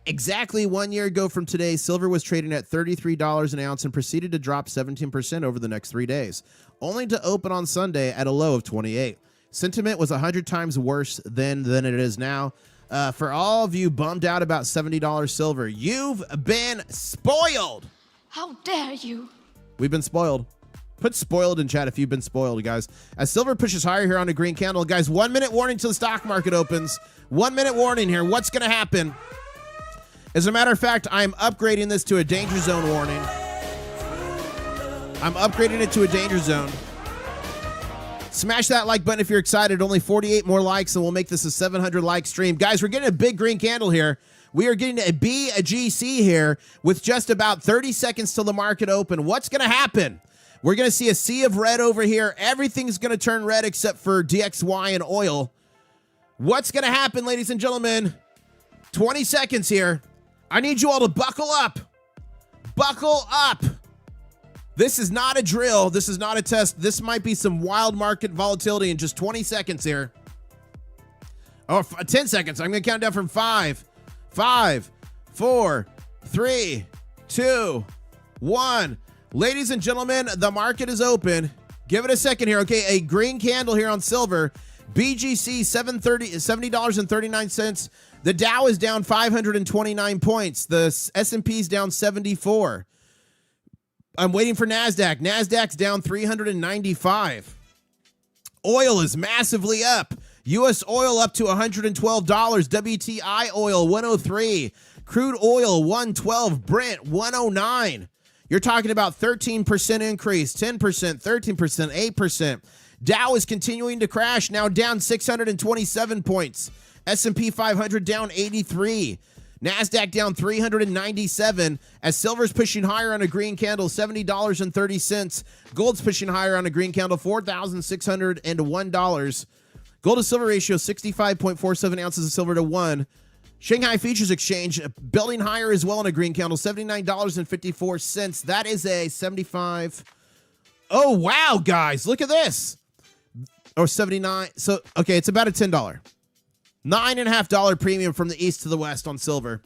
Exactly 1 year ago from today, silver was trading at $33 an ounce and proceeded to drop 17% over the next 3 days, only to open on Sunday at a low of 28. Sentiment was 100 times worse then than it is now. For all of you bummed out about $70 silver, you've been spoiled. How dare you? We've been spoiled. Put spoiled in chat if you've been spoiled, guys. As silver pushes higher here on a green candle, guys, 1 minute warning till the stock market opens. 1 minute warning here. What's going to happen? As a matter of fact, I'm upgrading this to a danger zone warning. I'm upgrading it to a danger zone. Smash that like button if you're excited. Only 48 more likes, and we'll make this a 700 like stream. Guys, we're getting a big green candle here. We are getting a BGC here with just about 30 seconds till the market open. What's going to happen? We're going to see a sea of red over here. Everything's going to turn red except for DXY and oil. What's going to happen, ladies and gentlemen? 20 seconds here. I need you all to buckle up. Buckle up. This is not a drill. This is not a test. This might be some wild market volatility in just 20 seconds here. Oh, 10 seconds. I'm going to count down from 5, 4, 3, 2, 1. Ladies and gentlemen, the market is open. Give it a second here. Okay, a green candle here on silver. BGC $70.39. The Dow is down 529 points. The S&P is down 74. I'm waiting for NASDAQ. NASDAQ's down 395. Oil is massively up. U.S. oil up to $112. WTI oil 103. Crude oil 112. Brent 109. You're talking about 13% increase, 10%, 13%, 8%. Dow is continuing to crash, now down 627 points. S&P 500 down 83. NASDAQ down 397 as silver's pushing higher on a green candle, $70.30. Gold's pushing higher on a green candle, $4,601. Gold to silver ratio, 65.47 ounces of silver to 1. Shanghai Futures Exchange building higher as well on a green candle, $79.54. That is a 75. Oh, wow, guys, look at this. Or 79. So, okay, it's about a $10. $9.50 premium from the east to the west on silver.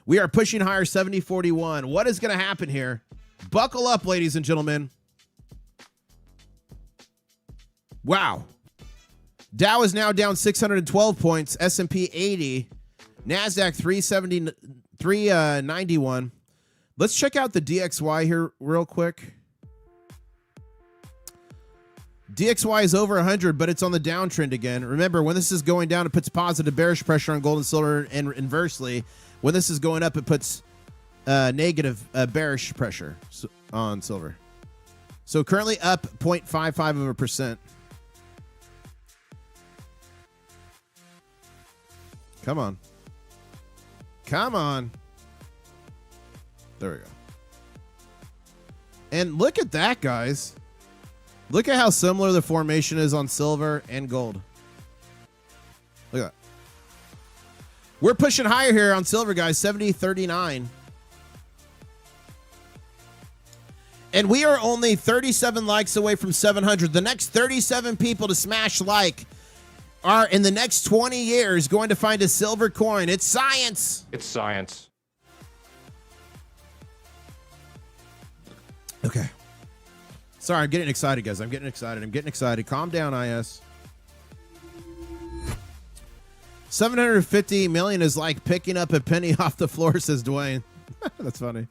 We are pushing higher, 70.41. What is going to happen here? Buckle up, ladies and gentlemen. Wow. Dow is now down 612 points. S&P 80. NASDAQ 391. Let's check out the DXY here real quick. DXY is over 100, but it's on the downtrend again. Remember, when this is going down, it puts positive bearish pressure on gold and silver, and inversely, when this is going up, it puts negative bearish pressure on silver. So currently up 0.55%. Come on. Come on. There we go. And look at that, guys. Look at how similar the formation is on silver and gold. Look at that. We're pushing higher here on silver, guys. 70.39. And we are only 37 likes away from 700. The next 37 people to smash like are, in the next 20 years, going to find a silver coin. It's science. It's science. Okay. Sorry, I'm getting excited, guys. I'm getting excited. Calm down, IS. 750 million is like picking up a penny off the floor, says Dwayne. That's funny.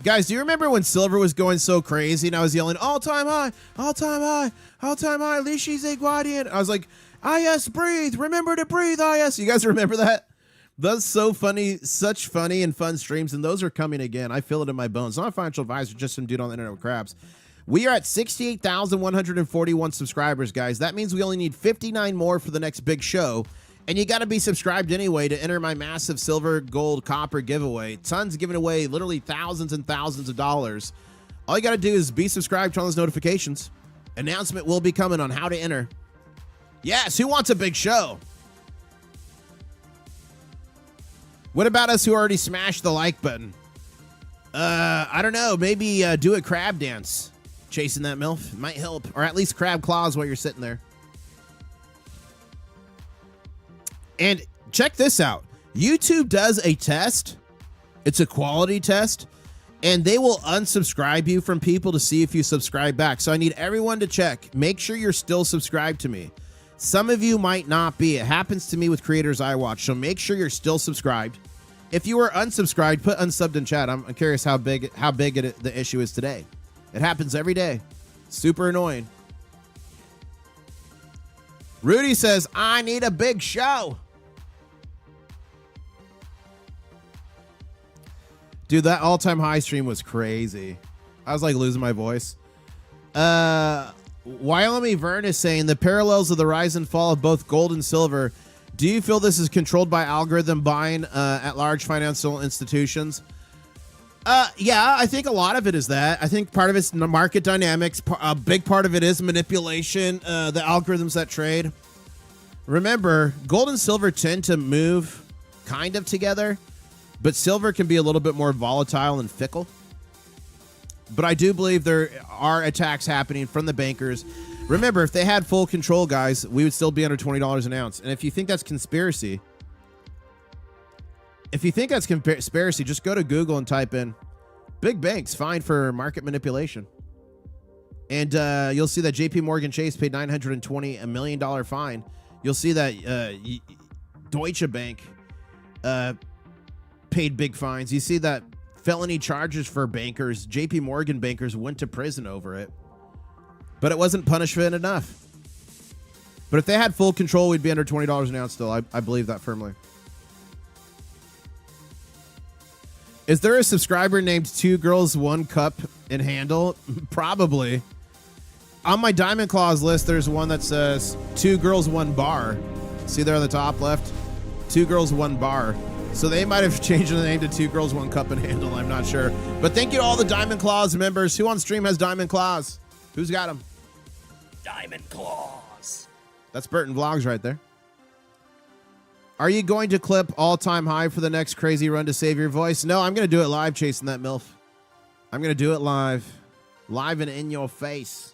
Guys, do you remember when silver was going so crazy and I was yelling, all-time high, all-time high, all-time high, Lishi Guardian? I was like, IS, breathe. Remember to breathe, IS. You guys remember that? That's so funny. Such funny and fun streams, and those are coming again. I feel it in my bones. Not a financial advisor, just some dude on the internet with crabs. We are at 68,141 subscribers, guys. That means we only need 59 more for the next big show. And you got to be subscribed anyway to enter my massive silver, gold, copper giveaway. Tons giving away literally thousands and thousands of dollars. All you got to do is be subscribed, turn on those notifications. Announcement will be coming on how to enter. Yes, who wants a big show? What about us who already smashed the like button? I don't know. Maybe do a crab dance. Chasing that MILF might help. Or at least crab claws while you're sitting there. And check this out. YouTube does a test. It's a quality test. And they will unsubscribe you from people to see if you subscribe back. So I need everyone to check. Make sure you're still subscribed to me. Some of you might not be. It happens to me with creators I watch. So make sure you're still subscribed. If you were unsubscribed, put unsubbed in chat. I'm curious how big the issue is today. It happens every day. Super annoying. Rudy says, I need a big show. Dude, that all-time high stream was crazy. I was like losing my voice. Wyoming Vern is saying the parallels of the rise and fall of both gold and silver. Do you feel this is controlled by algorithm buying at large financial institutions? Yeah, I think a lot of it is that. I think part of it's market dynamics. A big part of it is manipulation, the algorithms that trade. Remember, gold and silver tend to move kind of together, but silver can be a little bit more volatile and fickle. But I do believe there are attacks happening from the bankers. Remember, if they had full control, guys, we would still be under $20 an ounce. And if you think that's conspiracy, just go to Google and type in big banks fined for market manipulation. And you'll see that JP Morgan Chase paid $920 million fine. You'll see that Deutsche Bank paid big fines. You see that felony charges for bankers, JP Morgan bankers went to prison over it. But it wasn't punishment enough. But if they had full control, we'd be under $20 an ounce still. I believe that firmly. Is there a subscriber named 2 Girls 1 Cup in handle? Probably. On my Diamond Claws list, there's one that says 2 Girls 1 Bar. See there on the top left? 2 Girls 1 Bar. So they might have changed the name to 2 Girls 1 Cup and handle. I'm not sure. But thank you to all the Diamond Claws members. Who on stream has Diamond Claws? Who's got them? Diamond Claws. That's Burton Vlogs right there. Are you going to clip all-time high for the next crazy run to save your voice? No, I'm going to do it live chasing that MILF. I'm going to do it live. Live and in your face.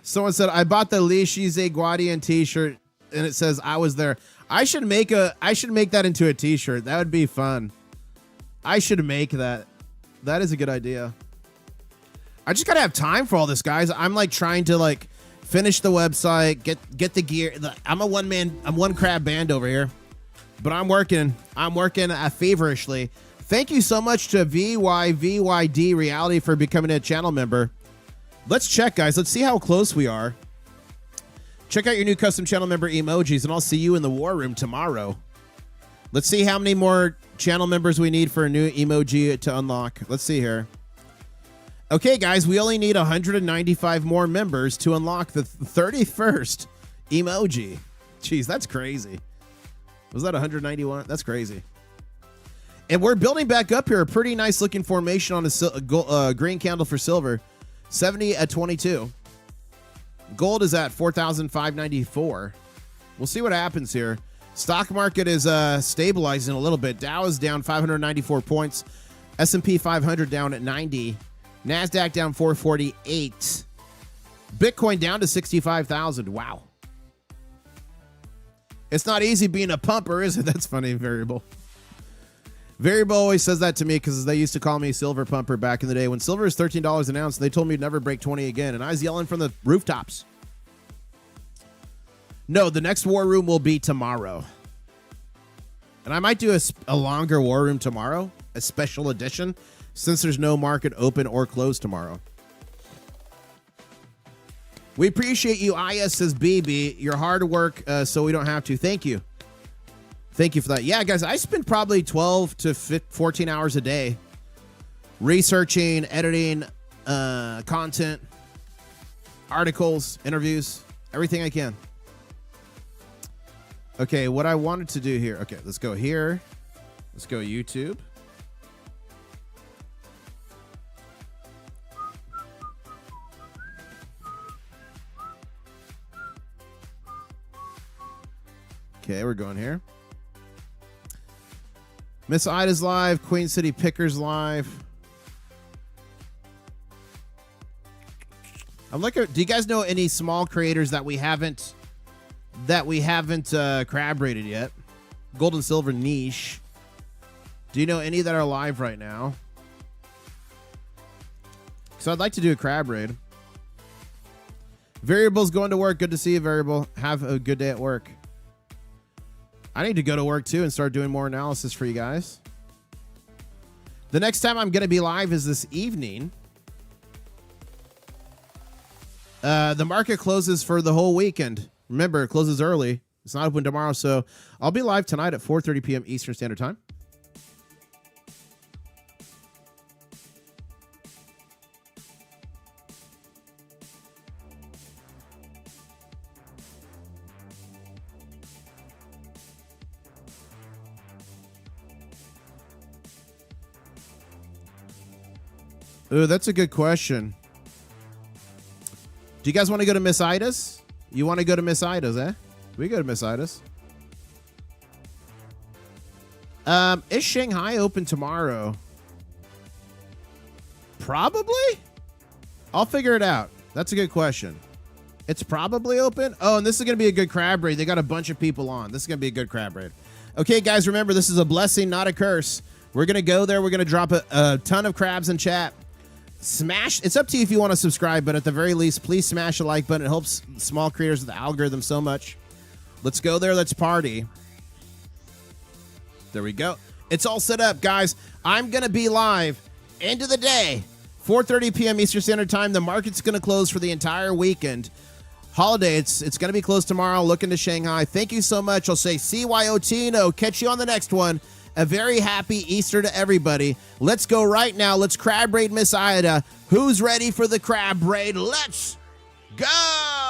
Someone said, I bought the Lee Shize Guardian t-shirt and it says I was there. I should make that into a t-shirt. That would be fun. I should make that. That is a good idea. I just gotta have time for all this, guys. I'm like trying to like finish the website, get the gear. I'm one crab band over here, but I'm working feverishly. Thank you so much to VYVYD Reality for becoming a channel member. Let's check, guys. Let's see how close we are. Check out your new custom channel member emojis, and I'll see you in the war room tomorrow. Let's see how many more channel members we need for a new emoji to unlock. Let's see here. Okay, guys, we only need 195 more members to unlock the 31st emoji. Jeez, that's crazy. Was that 191? That's crazy. And we're building back up here. A pretty nice looking formation on a green candle for silver. 70 at 22. Gold is at 4,594. We'll see what happens here. Stock market is stabilizing a little bit. Dow is down 594 points. S&P 500 down at 90. NASDAQ down 448. Bitcoin down to 65,000. Wow. It's not easy being a pumper, is it? That's funny, Variable. Variable always says that to me because they used to call me Silver Pumper back in the day. When silver is $13 an ounce, they told me to never break 20 again, and I was yelling from the rooftops. No, the next war room will be tomorrow. And I might do a longer war room tomorrow, a special edition, since there's no market open or closed tomorrow. We appreciate you, IS says BB, your hard work so we don't have to. Thank you. Thank you for that. Yeah, guys, I spend probably 12 to 14 hours a day researching, editing, content, articles, interviews, everything I can. Okay, what I wanted to do here. Okay, let's go here. Let's go YouTube. Okay, we're going here. Miss Ida's live. Queen City Pickers live. I'm looking. Do you guys know any small creators that we haven't crab rated yet? Gold and silver niche. Do you know any that are live right now? So I'd like to do a crab raid. Variable's going to work. Good to see you, Variable. Have a good day at work. I need to go to work too and start doing more analysis for you guys. The next time I'm going to be live is this evening. The market closes for the whole weekend. Remember, it closes early. It's not open tomorrow, so I'll be live tonight at 4:30 p.m. Eastern Standard Time. Ooh, that's a good question. Do you guys want to go to Miss Ida's? You want to go to Miss Ida's, eh? We go to Miss Ida's. Is Shanghai open tomorrow? Probably. I'll figure it out. That's a good question. It's probably open. Oh, and this is going to be a good crab raid. They got a bunch of people on. This is going to be a good crab raid. Okay, guys, remember, this is a blessing, not a curse. We're going to go there. We're going to drop a ton of crabs in chat. Smash. It's up to you if you want to subscribe, but at the very least, please smash the like button. It helps small creators with the algorithm so much. Let's go there. Let's party. There we go. It's all set up, guys. I'm going to be live end of the day, 4:30 p.m. Eastern Standard Time. The market's going to close for the entire weekend. Holiday, it's going to be closed tomorrow. Look into Shanghai. Thank you so much. I'll say CYOTino. Catch you on the next one. A very happy Easter to everybody. Let's go right now. Let's crab raid Miss Ida. Who's ready for the crab raid? Let's go!